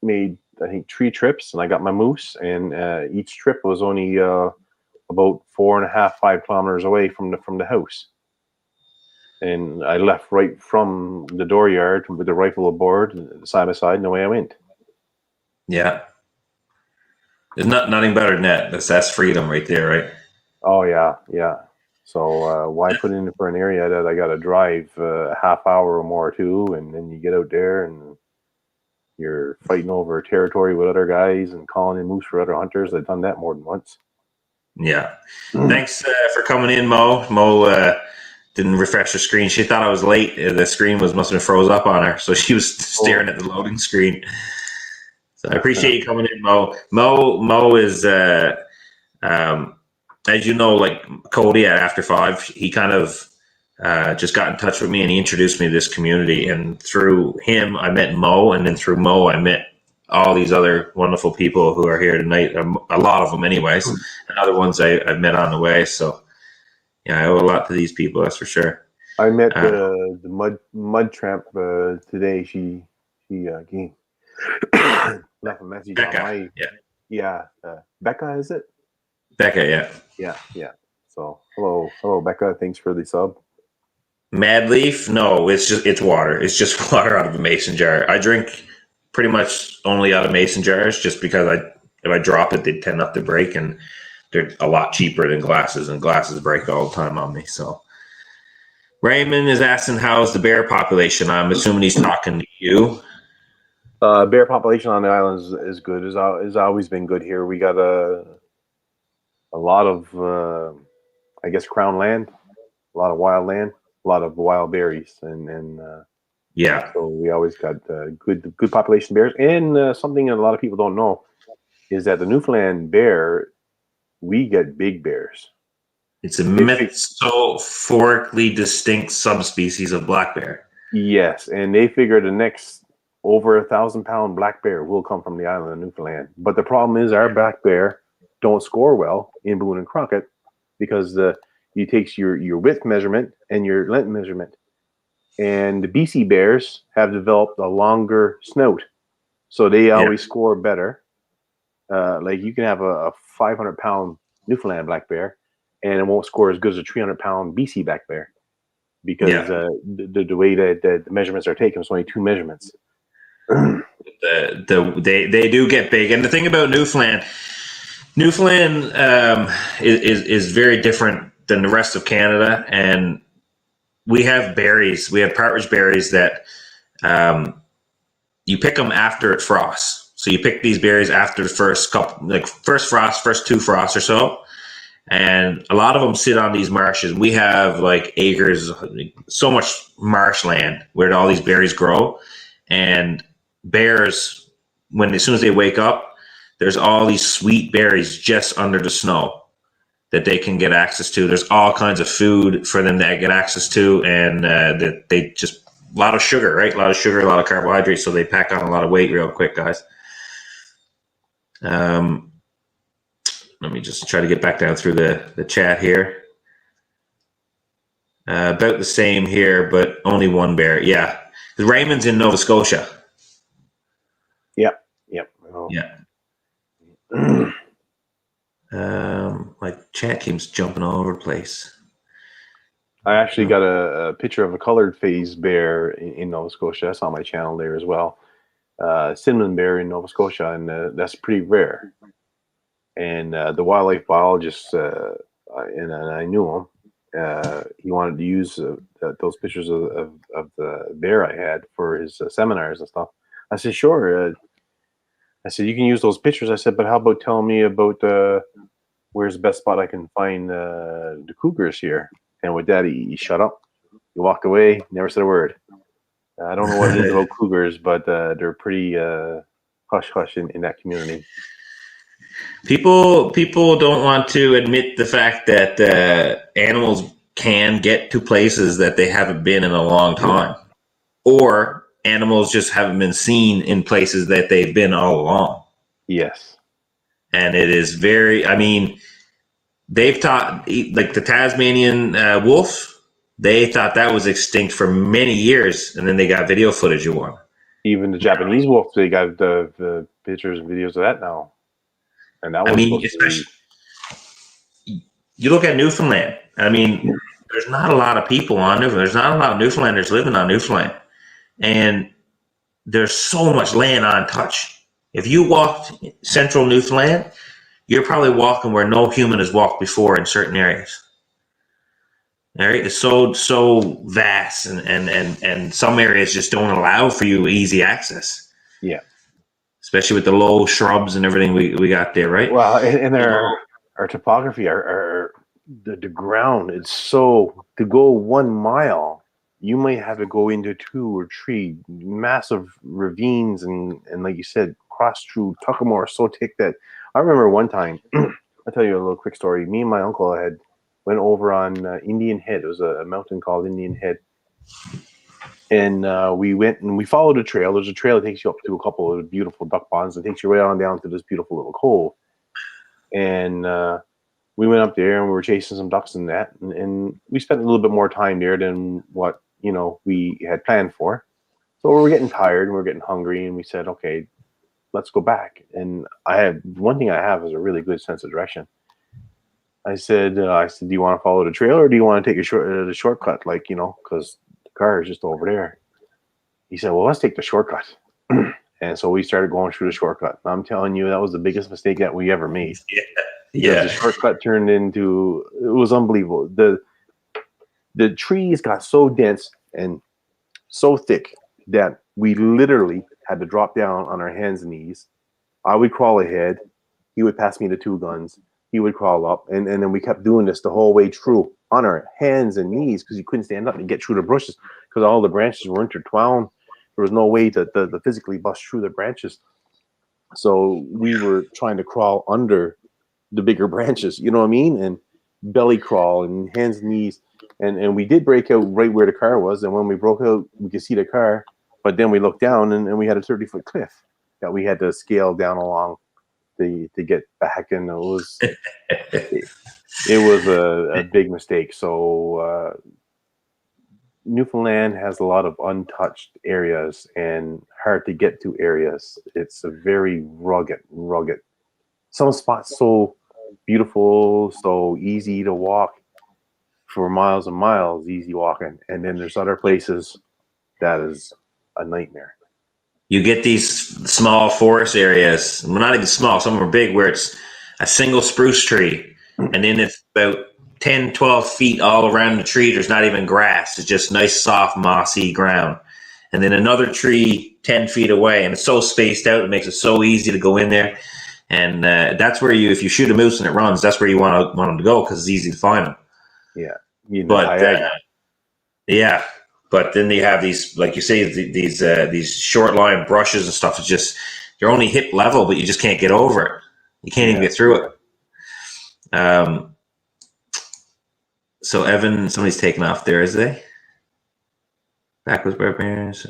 made, I think, 3 trips, and I got my moose, and each trip was only about 4.5, 5 kilometers away from the house. And I left right from the dooryard with the rifle aboard, side by side, and away I went. Yeah. There's nothing better than that. That's freedom right there, right? Oh, yeah. So why put in for an area that I got to drive a half hour or more to, and then you get out there and you're fighting over territory with other guys and calling in moose for other hunters. I've done that more than once. Yeah. Thanks for coming in, Mo. Mo didn't refresh the screen. She thought I was late. The screen must have been froze up on her, so she was staring at the loading screen. So I appreciate you coming in, Mo. Mo is, as you know, like Cody at After 5, he kind of just got in touch with me, and he introduced me to this community. And through him, I met Mo, and then through Mo, I met all these other wonderful people who are here tonight. A lot of them, anyways, and other ones I've met on the way. So yeah, I owe a lot to these people, that's for sure. I met the mud tramp today. She left a message Becca, on my Becca, is it? Becca, yeah. So hello Becca, thanks for the sub. Mad Leaf? No, it's water. It's just water out of a mason jar. I drink pretty much only out of mason jars, just because if I drop it, they tend not to break, and they're a lot cheaper than glasses, and glasses break all the time on me. So Raymond is asking, how's the bear population? I'm assuming he's talking to you. Bear population on the islands is good. Has always been good here. We got a lot of I guess crown land, a lot of wild land, a lot of wild berries, and so we always got good population of bears. And something that a lot of people don't know is that the Newfoundland bear, we get big bears. It's a metaphorically distinct subspecies of black bear. Yes, and they figure the next over 1,000-pound black bear will come from the island of Newfoundland. But the problem is our black bear don't score well in Boone and Crockett, because you takes your width measurement and your length measurement, and the BC bears have developed a longer snout, so they always score better. Like you can have a 500-pound Newfoundland black bear, and it won't score as good as a 300-pound BC black bear, because the way that the measurements are taken, it's only 2 measurements. They do get big, and the thing about Newfoundland is very different than the rest of Canada, and we have berries. We have partridge berries that you pick them after it frosts. So you pick these berries after the first couple, like first frost, first 2 frosts or so. And a lot of them sit on these marshes. We have like acres, so much marshland where all these berries grow. And bears, as soon as they wake up, there's all these sweet berries just under the snow that they can get access to. There's all kinds of food for them to get access to, and that they just a lot of sugar, right? A lot of sugar, a lot of carbohydrates, so they pack on a lot of weight real quick, guys. Let me just try to get back down through the chat here. About the same here, but only one bear. Yeah, Raymond's in Nova Scotia. Yep. Oh. Yeah. My chat keeps jumping all over the place. I actually got a picture of a colored phase bear in Nova Scotia. That's on my channel there as well. Cinnamon bear in Nova Scotia, and that's pretty rare. And the wildlife biologist, and I knew him. He wanted to use those pictures of the bear I had for his seminars and stuff. I said, sure. I said, you can use those pictures. I said, but how about telling me about where's the best spot I can find the cougars here? And with that, he shut up. He walked away, never said a word. I don't know what it is about cougars, but they're pretty hush-hush in that community. People don't want to admit the fact that animals can get to places that they haven't been in a long time, or animals just haven't been seen in places that they've been all along. Yes. And it is very, I mean, they've taught, like the Tasmanian wolf, they thought that was extinct for many years, and then they got video footage of one. Even the Japanese wolf, they got the pictures and videos of that now. And that was, I mean, especially, you look at Newfoundland. I mean, there's not a lot of people on Newfoundland. There's not a lot of Newfoundlanders living on Newfoundland. And there's so much land untouched. If you walked central Newfoundland, you're probably walking where no human has walked before in certain areas. All right, it's so vast, and some areas just don't allow for you easy access. Yeah, especially with the low shrubs and everything we got there, right? Well, and our topography, the ground, it's so, to go 1 mile, you might have to go into 2 or 3 massive ravines, and like you said, cross through Tuckamore so thick that I remember one time. I'll tell you a little quick story. Me and my uncle went over on Indian Head. It was a mountain called Indian Head. And we went and we followed a trail. There's a trail that takes you up to a couple of beautiful duck ponds and takes you right on down to this beautiful little cove. And we went up there and we were chasing some ducks and that. And we spent a little bit more time there than what, we had planned for. So we were getting tired and we were getting hungry, and we said, okay, let's go back. And one thing I have is a really good sense of direction. I said, do you want to follow the trail, or do you want to take the shortcut? Because the car is just over there. He said, well, let's take the shortcut. And so we started going through the shortcut. And I'm telling you, that was the biggest mistake that we ever made. Yeah. The shortcut turned into, it was unbelievable. The trees got so dense and so thick that we literally had to drop down on our hands and knees. I would crawl ahead. He would pass me the 2 guns. He would crawl up. And then we kept doing this the whole way through on our hands and knees, because you couldn't stand up and get through the bushes because all the branches were intertwined. There was no way to physically bust through the branches. So we were trying to crawl under the bigger branches, you know what I mean? And belly crawl and hands and knees. And we did break out right where the car was. And when we broke out, we could see the car. But then we looked down and we had a 30-foot cliff that we had to scale down along to get back. And it was a big mistake. So Newfoundland has a lot of untouched areas and hard to get to areas. It's a very rugged. Some spots so beautiful, so easy to walk for miles and miles, easy walking. And then there's other places that is a nightmare. You get these small forest areas, well, not even small, some are big, where it's a single spruce tree, and then it's about 10, 12 feet all around the tree. There's not even grass. It's just nice, soft, mossy ground. And then another tree 10 feet away, and it's so spaced out, it makes it so easy to go in there. And that's where if you shoot a moose and it runs, that's where you want them to go because it's easy to find them. Yeah. Yeah. But then they have these, like you say, these short line brushes and stuff. It's just, you're only hip level, but you just can't get over it. You can't even get through it. So Evan, somebody's taking off there, is they? Backwards barbarians.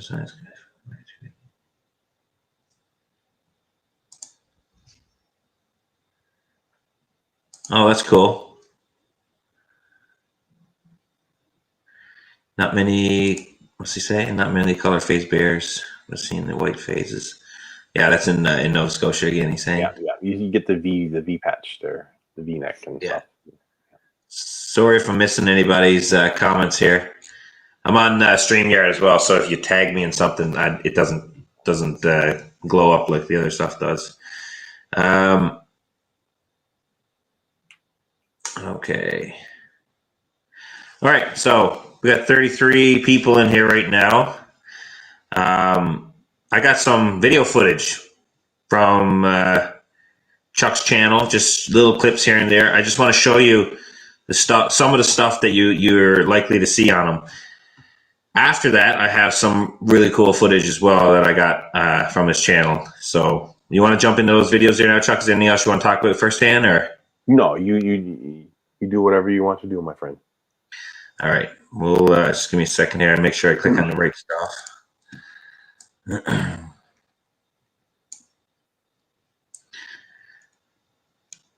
Oh, that's cool. Not many. What's he saying? Not many color phase bears. We're seeing the white phases. Yeah, that's in Nova Scotia again. He's saying. Yeah. You get the V patch there, the V neck and stuff. Sorry if I'm missing anybody's comments here. I'm on StreamYard as well, so if you tag me in something, it doesn't glow up like the other stuff does. Okay. All right, so we got 33 people in here right now. I got some video footage from Chuck's channel, just little clips here and there. I just want to show you some of the stuff that you're likely to see on them. After that, I have some really cool footage as well that I got from his channel. So you want to jump into those videos there now, Chuck? Is there anything else you want to talk about firsthand, or? No, you do whatever you want to do, my friend. All right. Well, just give me a second here and make sure I click on the right stuff.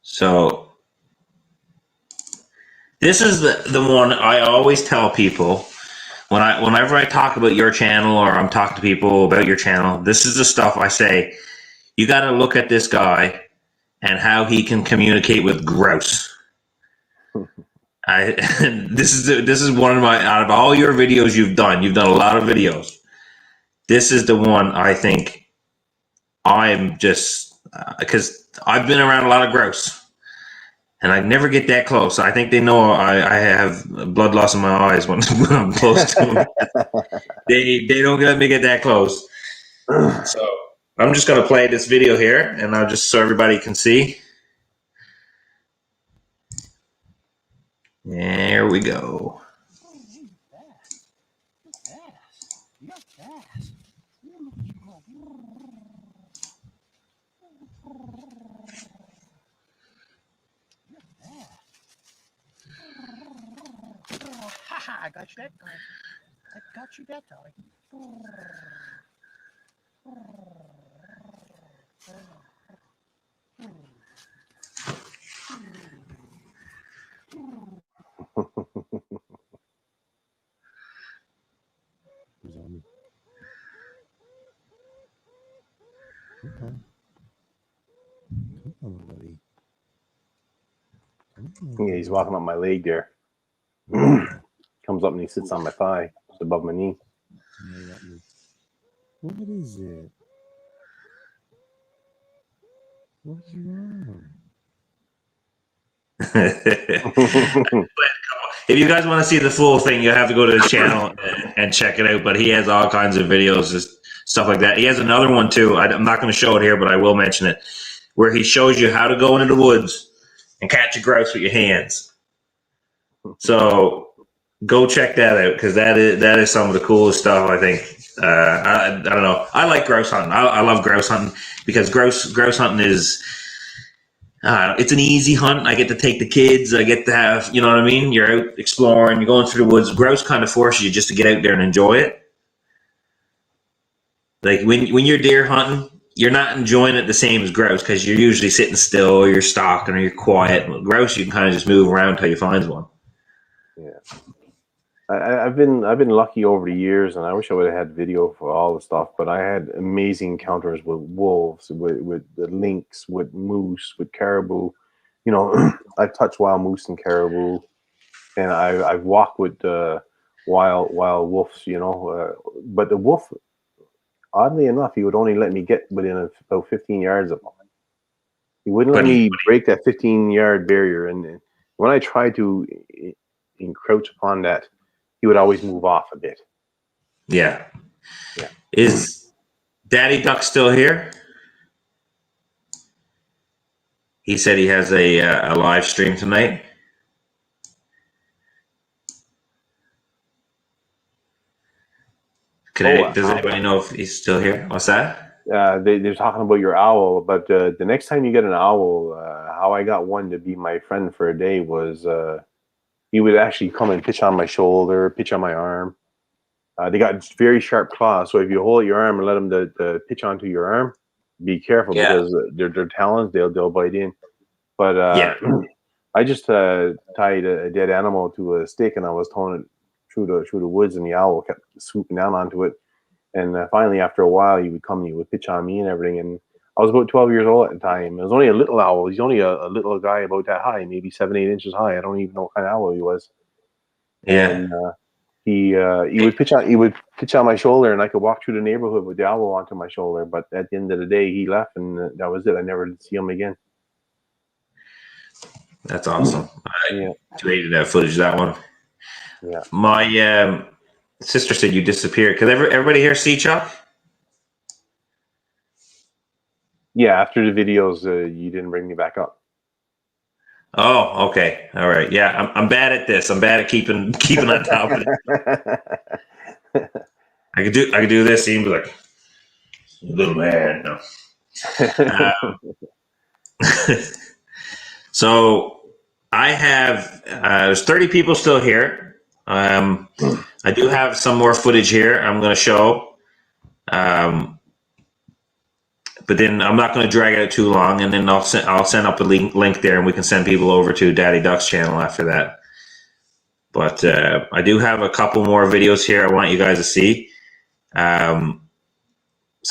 So this is the one I always tell people whenever I talk about your channel or I'm talking to people about your channel. This is the stuff I say. You got to look at this guy and how he can communicate with grouse. This is one of my, out of all your videos you've done a lot of videos. This is the one I think I'm just because I've been around a lot of grouse. And I never get that close. I think they know I have blood loss in my eyes when I'm close to them. They don't let me get that close. So I'm just going to play this video here, and I'll just so everybody can see. There we go. I got you that time. I got you that time. Okay. Come on, buddy. Yeah, he's walking up my leg there. Comes up and he sits on my thigh, just above my knee. What is it? What's wrong? If you guys want to see the full thing, you have to go to the channel and check it out. But he has all kinds of videos, just stuff like that. He has another one too. I'm not going to show it here, but I will mention it, where he shows you how to go into the woods and catch a grouse with your hands. So go check that out because that is some of the coolest stuff, I think. I don't know. I like grouse hunting. I love grouse hunting because grouse hunting is it's an easy hunt. I get to take the kids. I get to have, you know what I mean? You're out exploring. You're going through the woods. Grouse kind of forces you just to get out there and enjoy it. Like when you're deer hunting, you're not enjoying it the same as grouse because you're usually sitting still or you're stalking or you're quiet. Grouse, you can kind of just move around until you find one. Yeah. I've been lucky over the years, and I wish I would have had video for all the stuff. But I had amazing encounters with wolves, with the lynx, with moose, with caribou. You know, I've touched wild moose and caribou, and I've walked with wild wolves. You know, but the wolf, oddly enough, he would only let me get within about 15 yards of him. He wouldn't let me break that 15-yard barrier, and when I tried to encroach upon that, he would always move off a bit. Yeah. Yeah. Is Daddy Duck still here? He said he has a live stream tonight. Does anybody know if he's still here? What's that? They're talking about your owl, but the next time you get an owl, how I got one to be my friend for a day was he would actually come and pitch on my shoulder, pitch on my arm. They got very sharp claws, so if you hold your arm and let them to pitch onto your arm, be careful because their talons they'll bite in. But I just tied a dead animal to a stick and I was towing it through the woods, and the owl kept swooping down onto it. And finally, after a while, he would come and he would pitch on me and everything. And I was about 12 years old at the time. It was only a little owl. He's only a little guy about that high, maybe 7-8 inches high. I don't even know what kind of owl he was. Yeah. And he would pitch on my shoulder, and I could walk through the neighborhood with the owl onto my shoulder. But at the end of the day, he left, and that was it. I never did see him again. That's awesome. Yeah. Deleted that footage, that one. Yeah. My sister said you disappeared. Because everybody here see Chuck? Yeah, after the videos, you didn't bring me back up. Oh, okay. All right. Yeah, I'm bad at this. I'm bad at keeping on top of it. I could do this and be like, little man. No. So I have there's 30 people still here. I do have some more footage here I'm going to show. But then I'm not going to drag it out too long, and then I'll send up a link there, and we can send people over to Daddy Duck's channel after that. But I do have a couple more videos here I want you guys to see. Some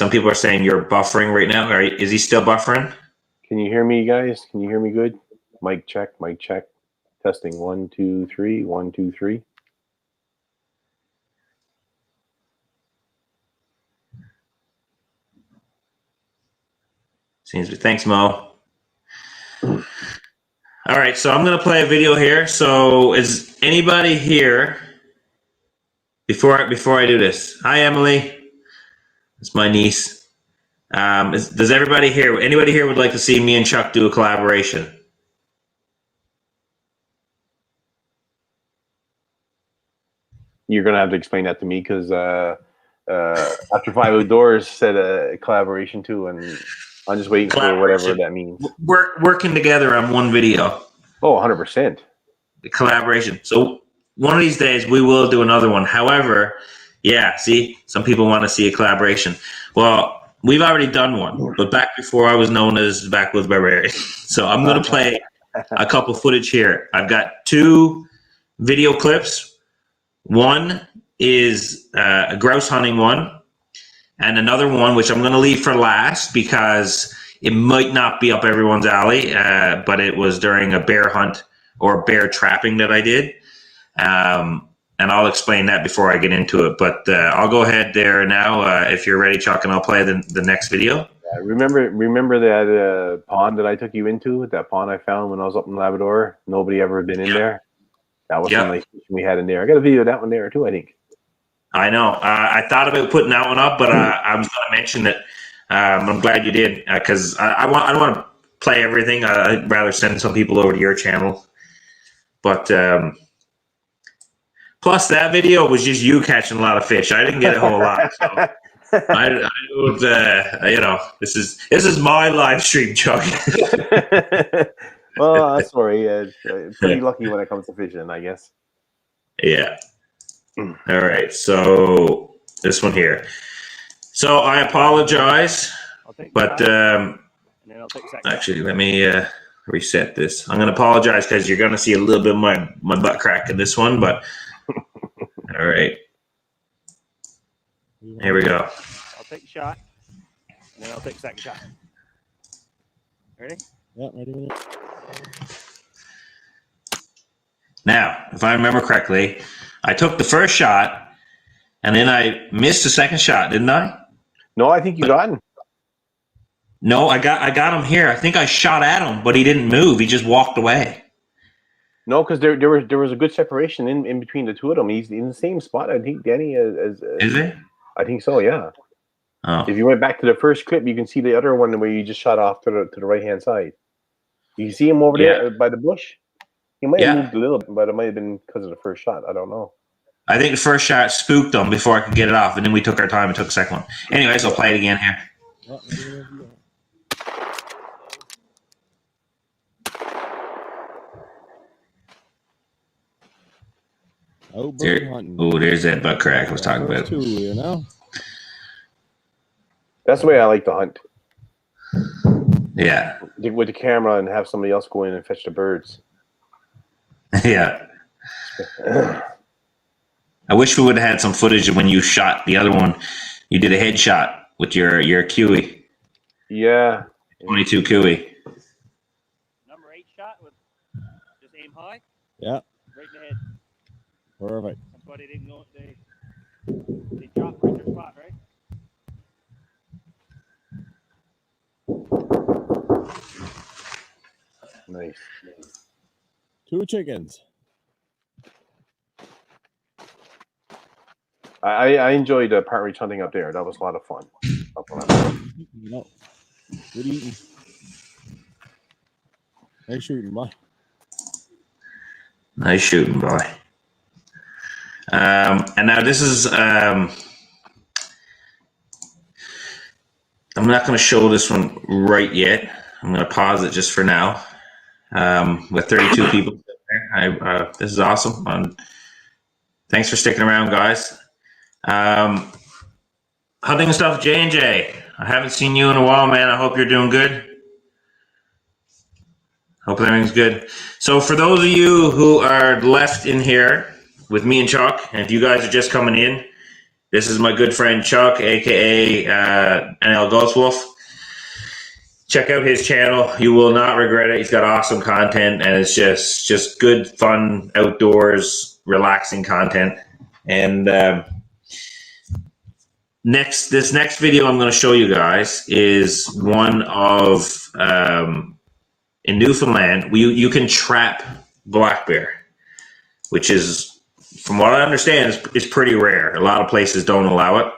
people are saying you're buffering right now. Is he still buffering? Can you hear me, guys? Can you hear me good? Mic check. Testing 1 2 3 1 2 3. Thanks, Mo. All right, so I'm going to play a video here. So is anybody here, before I do this? Hi, Emily. It's my niece. Does anybody here would like to see me and Chuck do a collaboration? You're going to have to explain that to me because After Five Outdoors said a collaboration too, and I'm just waiting for whatever that means. We're working together on one video. Oh, 100%. The collaboration. So one of these days we will do another one. However, yeah, see, some people want to see a collaboration. Well, we've already done one, but back before I was known as Backwoods Barbarian. So I'm going to play a couple footage here. I've got 2 video clips. One is a grouse hunting one, and another one, which I'm going to leave for last because it might not be up everyone's alley, but it was during a bear hunt or bear trapping that I did. And I'll explain that before I get into it. But I'll go ahead there now if you're ready, Chuck, and I'll play the next video. Remember that pond that I took you into? That pond I found when I was up in Labrador? Nobody ever been in there? That was some nice fishing we had in there. I got a video of that one there too, I think. I know. I thought about putting that one up, but I was going to mention that. I'm glad you did because I don't want to play everything. I'd rather send some people over to your channel. But plus, that video was just you catching a lot of fish. I didn't get a whole lot. So I would, this is my live stream, Chuck. Well, sorry. Pretty lucky when it comes to fishing, I guess. Yeah. All right. So this one here. So I apologize, but actually, let me reset this. I'm going to apologize because you're going to see a little bit of my butt crack in this one, but all right. Here we go. I'll take a shot, and then I'll take a second shot. Ready? Yeah, ready. Now, if I remember correctly, I took the first shot, and then I missed the second shot, didn't I? No, I think you got him. No, I got him here. I think I shot at him, but he didn't move. He just walked away. No, because there was a good separation in between the two of them. He's in the same spot, I think, Danny. As Is it? I think so, yeah. Oh, If you went back to the first clip, you can see the other one where you just shot off to the right hand side. You see him over there by the bush. He might have moved a little bit, but it might have been because of the first shot. I don't know. I think the first shot spooked him before I could get it off, and then we took our time and took the second one. Anyways, I'll play it again here. Oh, bird hunting. There's that butt crack I was talking about. Too, you know? That's the way I like to hunt. Yeah. With the camera and have somebody else go in and fetch the birds. Yeah. I wish we would have had some footage of when you shot the other one. You did a headshot with your Kiwi. Yeah. 22 Kiwi. Number 8 shot with just aim high. Yeah. Right in the head. Perfect. That's why they didn't go. They dropped right in their spot, right? Nice. 2 chickens. I enjoyed partridge hunting up there. That was a lot of fun. No. Good eating. Nice shooting, boy. Nice shooting, boy. And now this is... I'm not going to show this one right yet. I'm going to pause it just for now. With 32 people there. This is awesome. Thanks for sticking around, guys. Hunting stuff, J&J. I haven't seen you in a while, man. I hope you're doing good. Hope everything's good. So for those of you who are left in here with me and Chuck, and if you guys are just coming in, this is my good friend Chuck, aka NL Ghost Wolf. Check out his channel. You will not regret it. He's got awesome content, and it's just good, fun, outdoors, relaxing content. And this next video I'm going to show you guys is one of in Newfoundland. You can trap black bear, which is, from what I understand, is pretty rare. A lot of places don't allow it.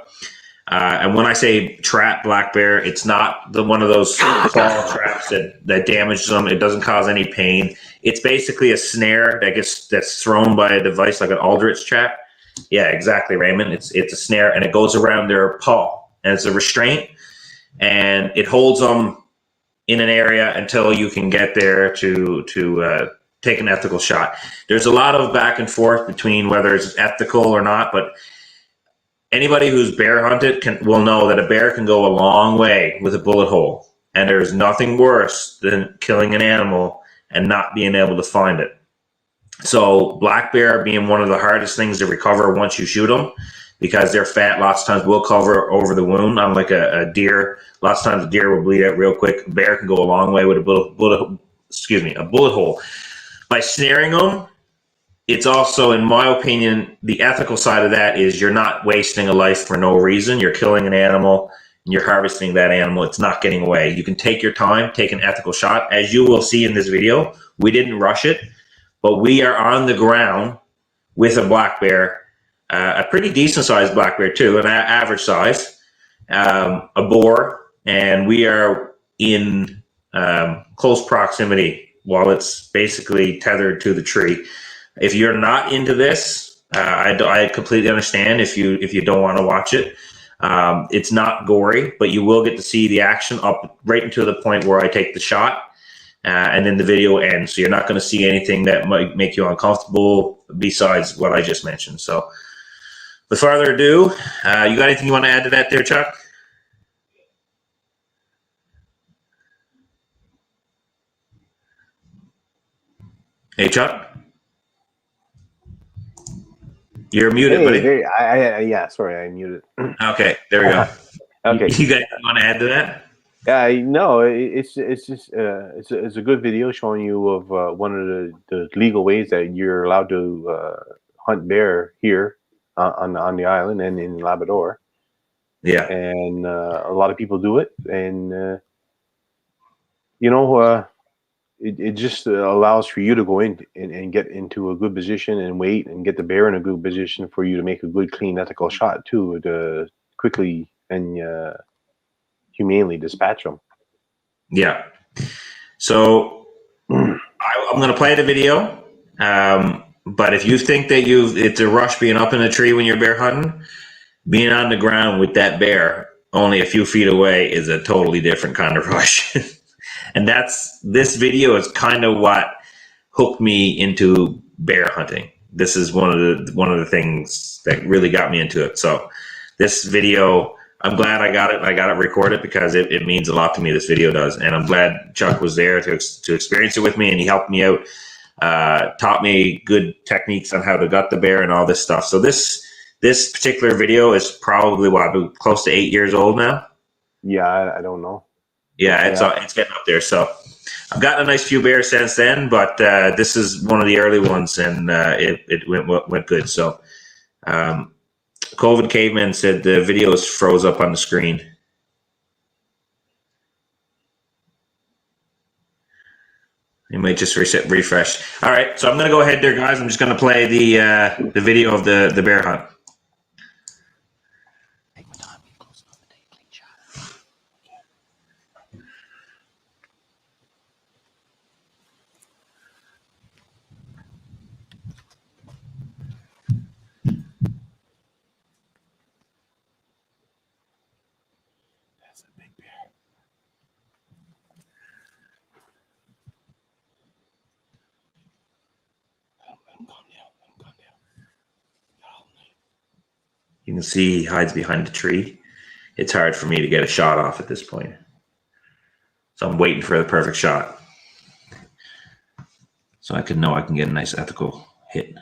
And when I say trap black bear, it's not one of those claw traps that damages them. It doesn't cause any pain. It's basically a snare that's thrown by a device like an Aldrich trap. Yeah, exactly, Raymond. It's a snare, and it goes around their paw, and it's a restraint, and it holds them in an area until you can get there to take an ethical shot. There's a lot of back and forth between whether it's ethical or not, but anybody who's bear hunted will know that a bear can go a long way with a bullet hole, and there's nothing worse than killing an animal and not being able to find it. So black bear being one of the hardest things to recover once you shoot them, because their fat lots of times will cover over the wound. Unlike a deer, lots of times a deer will bleed out real quick. A bear can go a long way with a bullet hole. By snaring them, it's also, in my opinion, the ethical side of that is you're not wasting a life for no reason. You're killing an animal and you're harvesting that animal. It's not getting away. You can take your time, take an ethical shot. As you will see in this video, we didn't rush it, but we are on the ground with a black bear, a pretty decent sized black bear too, an average size, a boar, and we are in close proximity while it's basically tethered to the tree. If you're not into this, I completely understand if you don't want to watch it. It's not gory, but you will get to see the action up right into the point where I take the shot, and then the video ends. So you're not going to see anything that might make you uncomfortable besides what I just mentioned. So with further ado, you got anything you want to add to that there, Chuck? Hey, Chuck? You're muted, buddy. Yeah, sorry, I muted. Okay, there we go. Okay. You guys want to add to that? No, it's just it's a good video showing you of one of the legal ways that you're allowed to hunt bear here on the island and in Labrador. Yeah, and a lot of people do it, and it just allows for you to go in and get into a good position and wait and get the bear in a good position for you to make a good, clean, ethical shot too, to quickly and humanely dispatch them. Yeah. So I'm going to play the video. But if you think that it's a rush being up in a tree when you're bear hunting, being on the ground with that bear only a few feet away is a totally different kind of rush. And this video is kind of what hooked me into bear hunting. This is one of the things that really got me into it. So this video, I'm glad I got it. I got it recorded because it means a lot to me. This video does, and I'm glad Chuck was there to experience it with me, and he helped me out, taught me good techniques on how to gut the bear and all this stuff. So this particular video is probably close to 8 years old now. Yeah, I don't know. Yeah, it's getting up there. So I've gotten a nice few bears since then, but this is one of the early ones, and it went good. So COVID Caveman said the videos froze up on the screen. You might just refresh. All right, so I'm going to go ahead there, guys. I'm just going to play the video of the bear hunt. Take my time, get close enough to take a clean shot. That's a big bear. Let him calm down. Let him calm down. Got all night. You can see he hides behind the tree. It's hard for me to get a shot off at this point. So I'm waiting for the perfect shot. So I can get a nice ethical hit.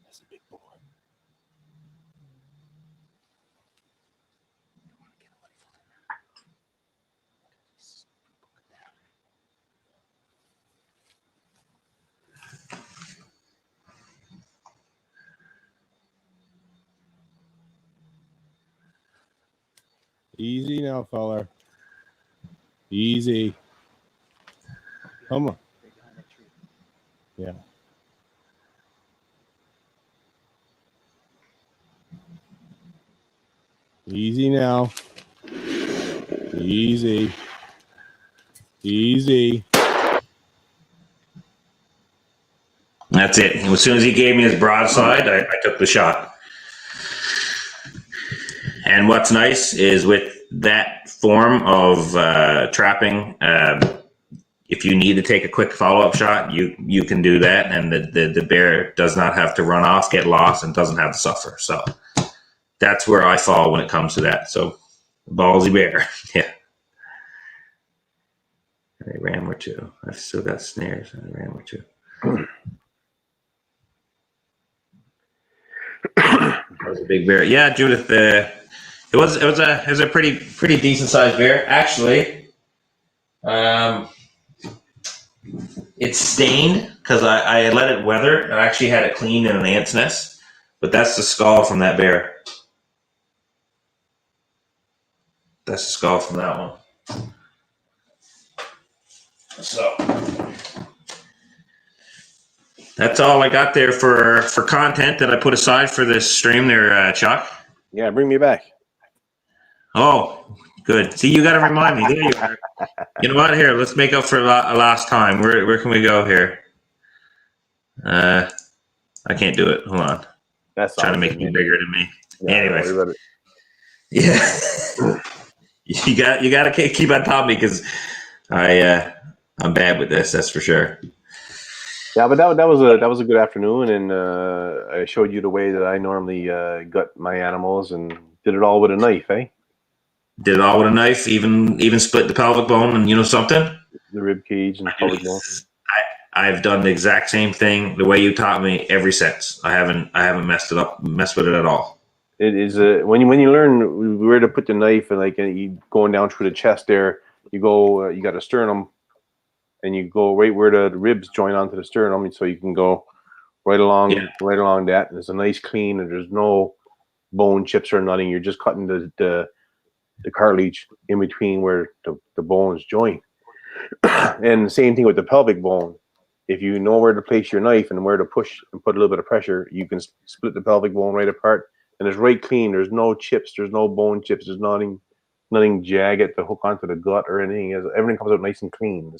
That's a big boar. Easy now, feller. Easy. Come on. Yeah. Easy now. Easy. Easy. That's it. As soon as he gave me his broadside, I took the shot. And what's nice is with that form of trapping, if you need to take a quick follow-up shot, you can do that, and the bear does not have to run off, get lost, and doesn't have to suffer. So that's where I fall when it comes to that. So ballsy bear. Yeah. I ran with two. I've still got snares. I ran with two. That was a big bear. Yeah, Judith. It was a pretty decent sized bear. Actually, it's stained because I let it weather. I actually had it cleaned in an ant's nest, but that's the skull from that bear. That's the skull from that one. So that's all I got there for content that I put aside for this stream there, Chuck. Yeah, bring me back. Oh, good. See, you got to remind me. There you are. You know what? Here, let's make up for last time. Where can we go here? I can't do it. Hold on. That's trying to make you bigger than me. Yeah, anyways, yeah. you got to keep on top of me because I'm bad with this. That's for sure. Yeah, but that was a good afternoon, and I showed you the way that I normally gut my animals, and did it all with a knife, eh? Did it all with a knife, even split the pelvic bone, and you know something? The rib cage and the pelvic bone. I've done the exact same thing the way you taught me ever since. I haven't messed with it at all. It is when you learn where to put the knife, and you going down through the chest there, you go you got a sternum, and you go right where the ribs join onto the sternum, and so you can go right along that. And it's a nice clean, and there's no bone chips or nothing. You're just cutting the cartilage in between where the bones join. And the same thing with the pelvic bone. If you know where to place your knife and where to push and put a little bit of pressure, you can split the pelvic bone right apart. And it's right clean. There's no chips. There's no bone chips. There's nothing jagged to hook onto the gut or anything. Everything comes out nice and clean.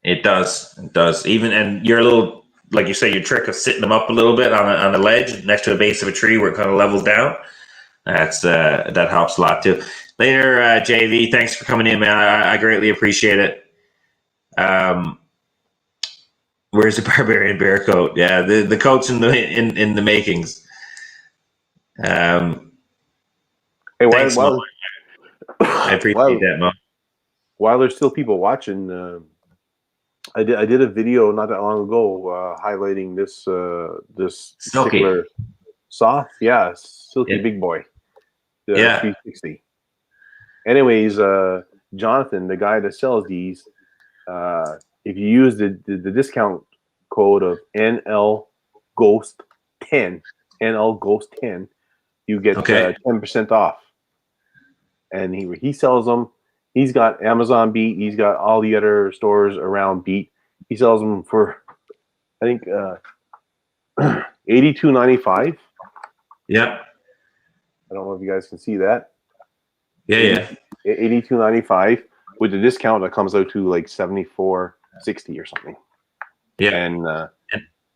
It does. It does. Even, and you're a little, like you say, your trick of sitting them up a little bit on a ledge next to the base of a tree where it kind of levels down. That helps a lot too. Later, JV, thanks for coming in, man. I greatly appreciate it. Where's the barbarian bear coat? Yeah, the coat's in the makings. Hey, thanks, Mo. I appreciate that, Mo. While there's still people watching, I did a video not that long ago highlighting this particular saw. Yeah, silky big boy. The 360. Anyways, Jonathan, the guy that sells these, if you use the discount code of NL Ghost 10, you get 10% off. And he sells them. He's got Amazon Beat. He's got all the other stores around Beat. He sells them for, I think, $82.95. Yep. I don't know if you guys can see that. Yeah. $82.95 with the discount that comes out to like $74.60 or something. Yeah, and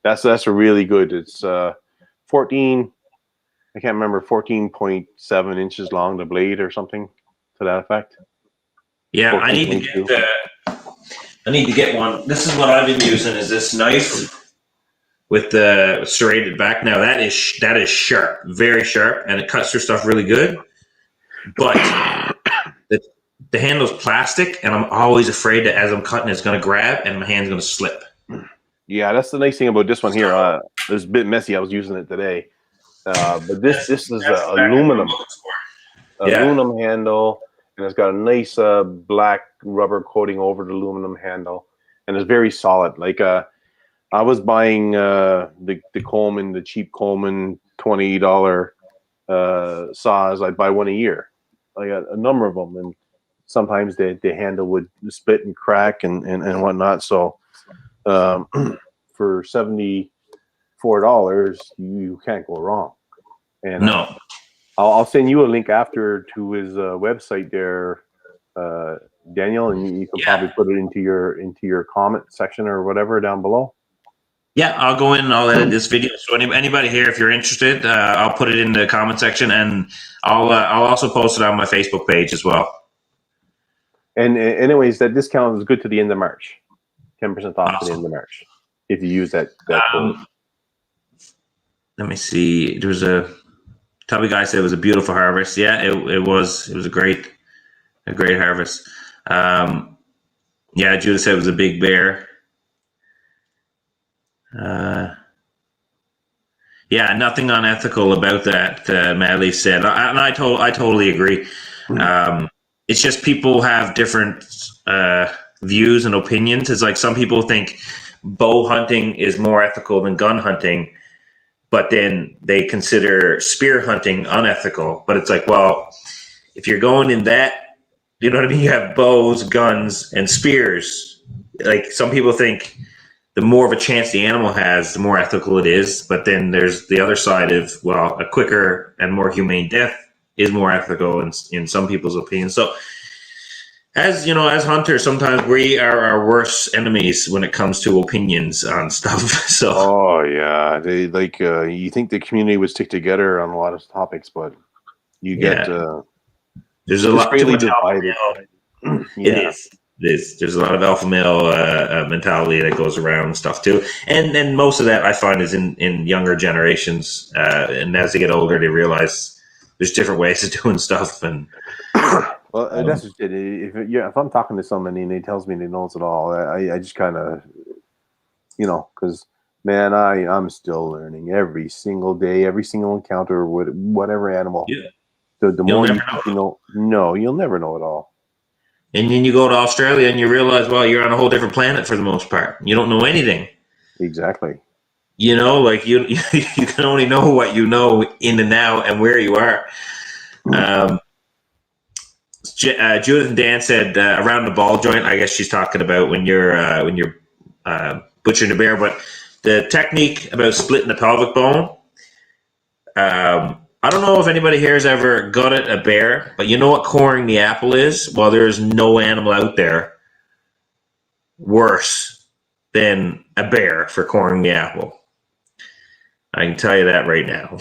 that's a really good. It's 14. I can't remember, 14.7 inches long, the blade or something to that effect. Yeah, I need to get one. This is what I've been using. Is this knife with the serrated back? Now that is sharp, very sharp, and it cuts through stuff really good. But the handle's plastic, and I'm always afraid that as I'm cutting, it's going to grab, and my hand's going to slip. Yeah, that's the nice thing about this one here. It's a bit messy. I was using it today, but this is aluminum handle, and it's got a nice black rubber coating over the aluminum handle, and it's very solid. Like I was buying the Coleman, the cheap Coleman $20 saws. I'd buy one a year. I got a number of them, and sometimes the handle would split and crack and whatnot. So for $74, you can't go wrong. And no, I'll send you a link after to his website there, Daniel, and you can probably put it into your comment section or whatever down below. Yeah, I'll go in and I'll edit this video. So anybody here, if you're interested, I'll put it in the comment section, and I'll also post it on my Facebook page as well. And anyways, that discount is good to the end of March. 10% off to the end of March if you use that code. Let me see. There was a Tubby guy said it was a beautiful harvest. Yeah, it was. It was a great harvest. Yeah, Judah said it was a big bear. Yeah, nothing unethical about that. Madleaf said, and I totally agree. It's just people have different views and opinions. It's like some people think bow hunting is more ethical than gun hunting, but then they consider spear hunting unethical. But it's like, well, if you're going in that, you know what I mean? You have bows, guns, and spears. Like some people think the more of a chance the animal has, the more ethical it is. But then there's the other side of, well, a quicker and more humane death is more ethical in some people's opinions. So as you know, as hunters, sometimes we are our worst enemies when it comes to opinions on stuff. So oh yeah, they like you think the community would stick together on a lot of topics, but you get there's a lot too much divided. It is. There's a lot of alpha male mentality that goes around and stuff too, and most of that I find is in younger generations, and as they get older, they realize there's different ways of doing stuff. And well, that's just it. If I'm talking to somebody and he tells me he knows it all, I just kind of, because man, I'm still learning every single day, every single encounter with whatever animal. Yeah. The more you know, no, you'll never know it all. And then you go to Australia and you realize, well, you're on a whole different planet for the most part. You don't know anything. Exactly. you know, like you you can only know what you know in the now and where you are. Judith and Dan said around the ball joint. I guess she's talking about when you're butchering the bear, but the technique about splitting the pelvic bone. I don't know if anybody here has ever gutted a bear, but you know what coring the apple is? Well, there is no animal out there worse than a bear for coring the apple. I can tell you that right now.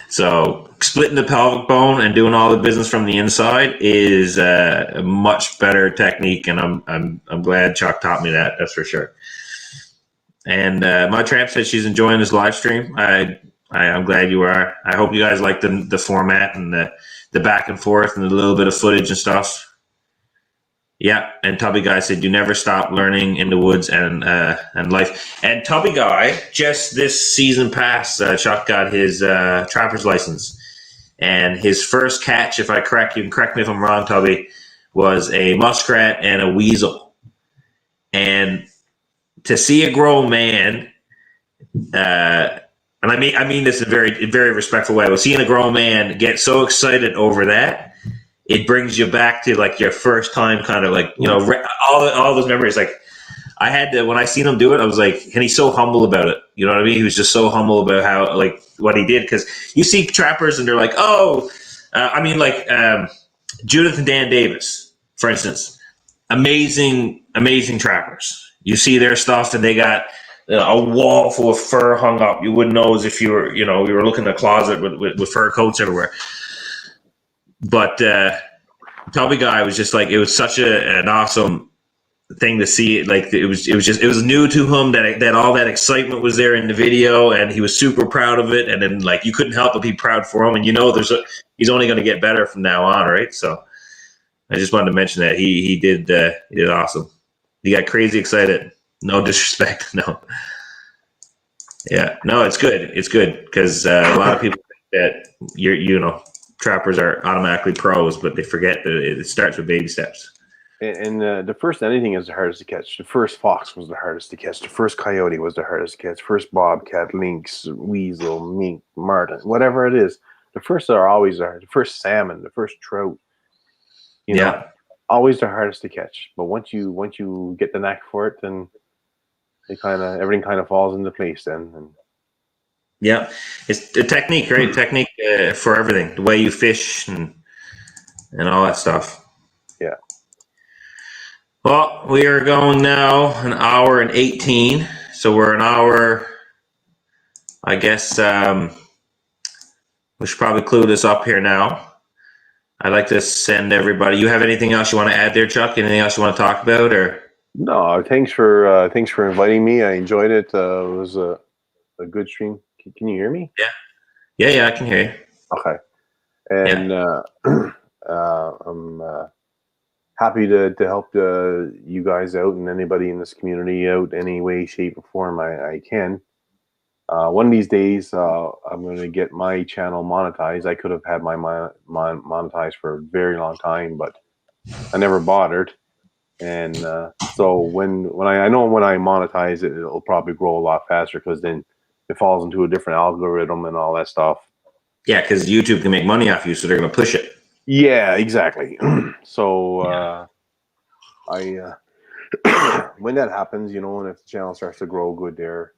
So splitting the pelvic bone and doing all the business from the inside is a much better technique, and I'm glad Chuck taught me that. That's for sure. And my tramp said she's enjoying this live stream. I'm glad you are. I hope you guys like the format and the back and forth and a little bit of footage and stuff. Yeah, and Tubby Guy said you never stop learning in the woods and life. And Tubby Guy just this season past, Chuck got his trapper's license, and his first catch, if I correct you, can correct me if I'm wrong, Tubby, was a muskrat and a weasel. And to see a grown man, and I mean this in a very respectful way, but seeing a grown man get so excited over that. It brings you back to like your first time, kind of like, you know, all those memories. Like I had to, when I seen him do it, I was like, and he's so humble about it. You know what I mean? He was just so humble about how, like, what he did. Cause you see trappers and they're like, Judith and Dan Davis, for instance, amazing trappers. You see their stuff and they got a wall full of fur hung up. You wouldn't know as if you were, you know, we were looking in a closet with fur coats everywhere. But Tubby Guy was just like, it was such an awesome thing to see. Like it was new to him that all that excitement was there in the video, and he was super proud of it. And then like you couldn't help but be proud for him. And you know, he's only going to get better from now on, right? So I just wanted to mention that he did awesome. He got crazy excited. No disrespect, no. Yeah, no, it's good. It's good because a lot of people think that you know. Trappers are automatically pros, but they forget that it starts with baby steps. And the first anything is the hardest to catch. The first fox was the hardest to catch. The first coyote was the hardest to catch. First bobcat, lynx, weasel, mink, marten, whatever it is. The first are always hard. The first salmon, the first trout. You know, always the hardest to catch. But once you get the knack for it, then everything kind of falls into place. Then. Yeah, it's the technique, right? Technique for everything, the way you fish and all that stuff. Yeah. Well, we are going now an hour and 18, so we're an hour. I guess we should probably clue this up here now. I'd like to send everybody. You have anything else you want to add there, Chuck? Anything else you want to talk about, or? No, thanks for inviting me. I enjoyed it. It was a good stream. Can you hear me? Yeah, I can hear you. Okay. And I'm happy to help you guys out and anybody in this community out any way, shape, or form I can. One of these days, I'm going to get my channel monetized. I could have had my monetized for a very long time, but I never bothered. And so when I monetize it, it'll probably grow a lot faster because then it falls into a different algorithm and all that stuff. Yeah, because YouTube can make money off you, so they're going to push it. Yeah, exactly. So I when that happens, you know, and if the channel starts to grow good there,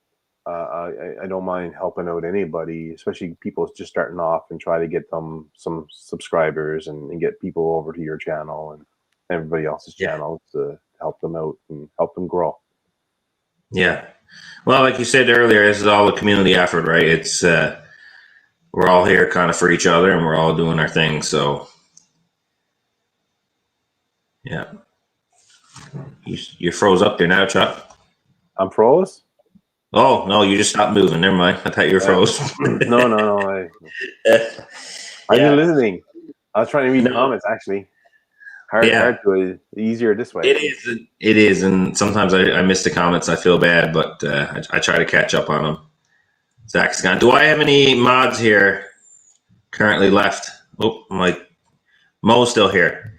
I don't mind helping out anybody, especially people just starting off, and try to get them some subscribers and get people over to your channel and everybody else's channel to help them out and help them grow. Yeah. Well, like you said earlier, this is all a community effort, right? It's we're all here kind of for each other, and we're all doing our thing. So, yeah. You're froze up there now, Chuck. I'm froze? Oh, no, you just stopped moving. Never mind. I thought you were froze. No. I've been listening. I was trying to read the comments, actually. Hard to easier this way. It is, and sometimes I miss the comments. I feel bad, but I try to catch up on them. Zach's gone. Do I have any mods here currently left? Oh, Mo's still here.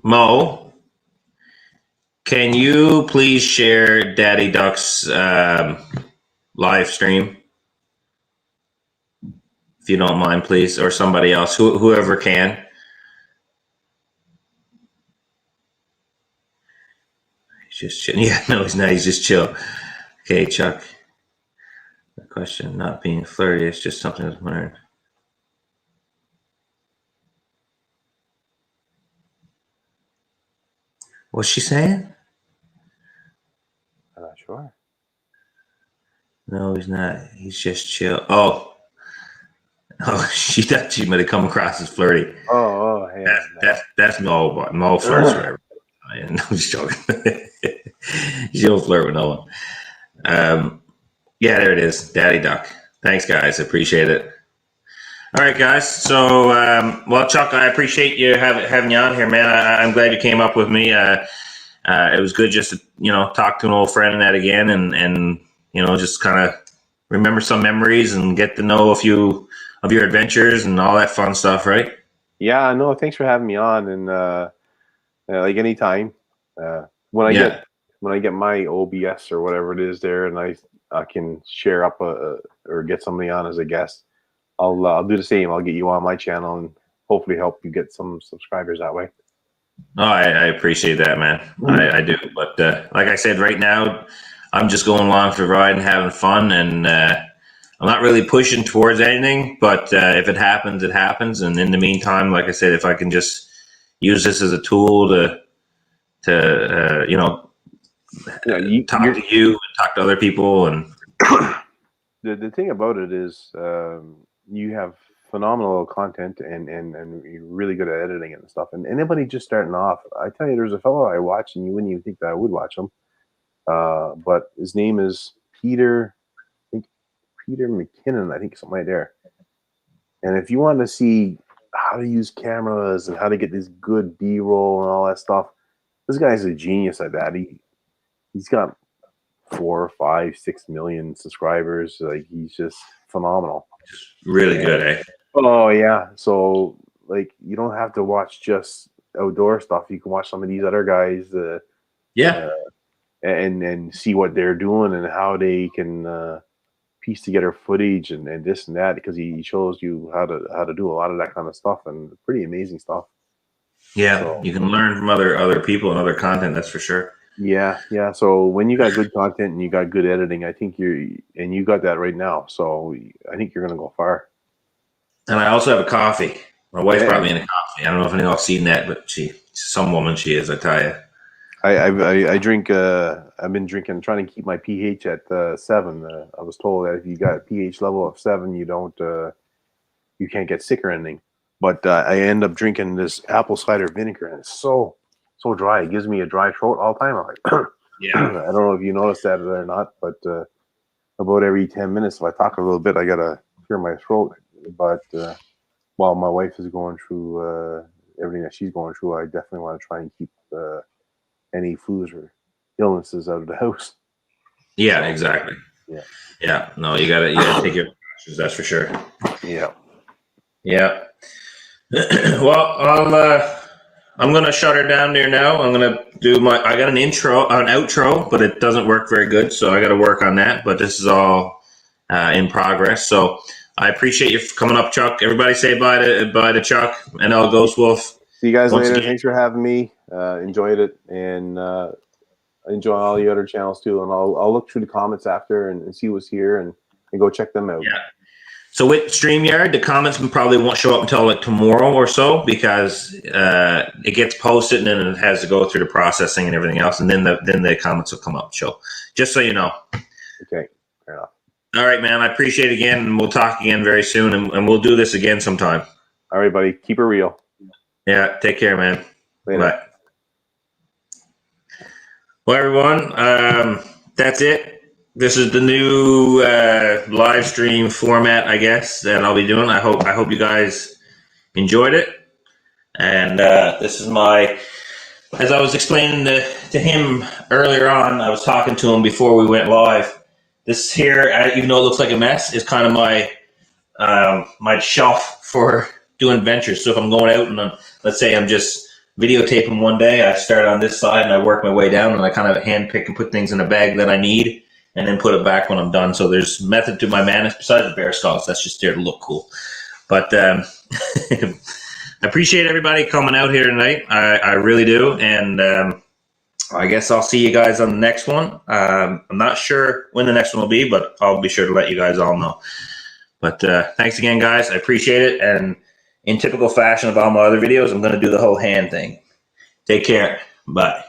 Mo, Can you please share Daddy Duck's live stream? If you don't mind, please, or somebody else, whoever can. He's just chill. Yeah, no, he's not. He's just chill. Okay, Chuck. The question, not being flirty, it's just something I've learned. What's she saying? I'm not sure. No, he's not. He's just chill. Oh, she thought she might have come across as flirty. Yeah. That's no flirts forever. No, I'm just joking. She don't flirt with no one. Yeah, there it is, Daddy Duck. Thanks, guys. Appreciate it. All right, guys. So, well, Chuck, I appreciate you having you on here, man. I'm glad you came up with me. It was good just to talk to an old friend and that again, and just kind of remember some memories and get to know a few of your adventures and all that fun stuff, right? Yeah, no, thanks for having me on, and like anytime, when I get my OBS or whatever it is there, and I can share up or get somebody on as a guest, I'll do the same. I'll get you on my channel and hopefully help you get some subscribers that way. Oh, I appreciate that, man. I do. But like I said, right now, I'm just going along for the ride and having fun, and I'm not really pushing towards anything. But if it happens, it happens. And in the meantime, like I said, if I can just use this as a tool to talk to you and talk to other people, and the thing about it is you have phenomenal content and you're really good at editing it and stuff. And anybody just starting off, I tell you, there's a fellow I watch, and you wouldn't even think that I would watch him. But his name is Peter McKinnon, I think, something like there. And if you want to see how to use cameras and how to get this good B-roll and all that stuff, this guy's a genius at that. He's got 4, 5, 6 million subscribers. Like, he's just phenomenal. really good, eh? Oh yeah. So like, you don't have to watch just outdoor stuff. You can watch some of these other guys. And see what they're doing and how they can piece together footage and this and that, because he shows you how to do a lot of that kind of stuff, and pretty amazing stuff. Yeah, So, you can learn from other people and other content. That's for sure. Yeah. So when you got good content and you got good editing, I think you got that right now. So I think you're gonna go far. And I also have a coffee. My wife brought me in a coffee. I don't know if anyone else seen that, but she's some woman she is, I tell you. I drink. I've been drinking, trying to keep my pH at 7. I was told that if you got a pH level of 7, you can't get sick or anything. But I end up drinking this apple cider vinegar, and it's so dry. It gives me a dry throat all the time. I'm like, Yeah. I don't know if you noticed that or not, but about every 10 minutes, if I talk a little bit, I gotta clear my throat. But while my wife is going through everything that she's going through, I definitely want to try and keep any flus or illnesses out of the house. Yeah, exactly. Yeah. No, you gotta take your precautions. That's for sure. Yeah. Well, I'm gonna shut her down there now. I'm gonna do I got an outro, but it doesn't work very good, so I got to work on that. But this is all in progress. So I appreciate you coming up, Chuck. Everybody say bye to Chuck and L Ghost Wolf. See you guys Once later. again. Thanks for having me. Enjoyed it, and enjoy all the other channels too. And I'll look through the comments after and see what's here and go check them out. Yeah. So with StreamYard, the comments probably won't show up until like tomorrow or so, because it gets posted and then it has to go through the processing and everything else, and then the comments will come up. So just so you know. Okay, fair enough. All right, man. I appreciate it again, and we'll talk again very soon, and we'll do this again sometime. All right, buddy. Keep it real. Yeah. Take care, man. Later. Bye. Well, everyone, that's it. This is the new live stream format, I guess, that I'll be doing. I hope you guys enjoyed it. And this is as I was explaining to him earlier on, I was talking to him before we went live. This here, even though it looks like a mess, is kind of my shelf for doing ventures. So if I'm going out and let's say I'm just videotape them one day. I start on this side and I work my way down, and I kind of hand pick and put things in a bag that I need, and then put it back when I'm done. So there's method to my madness besides the bear skulls. That's just there to look cool. But I appreciate everybody coming out here tonight. I really do. And I guess I'll see you guys on the next one. I'm not sure when the next one will be, but I'll be sure to let you guys all know. But thanks again, guys. I appreciate it. And in typical fashion of all my other videos, I'm going to do the whole hand thing. Take care. Bye.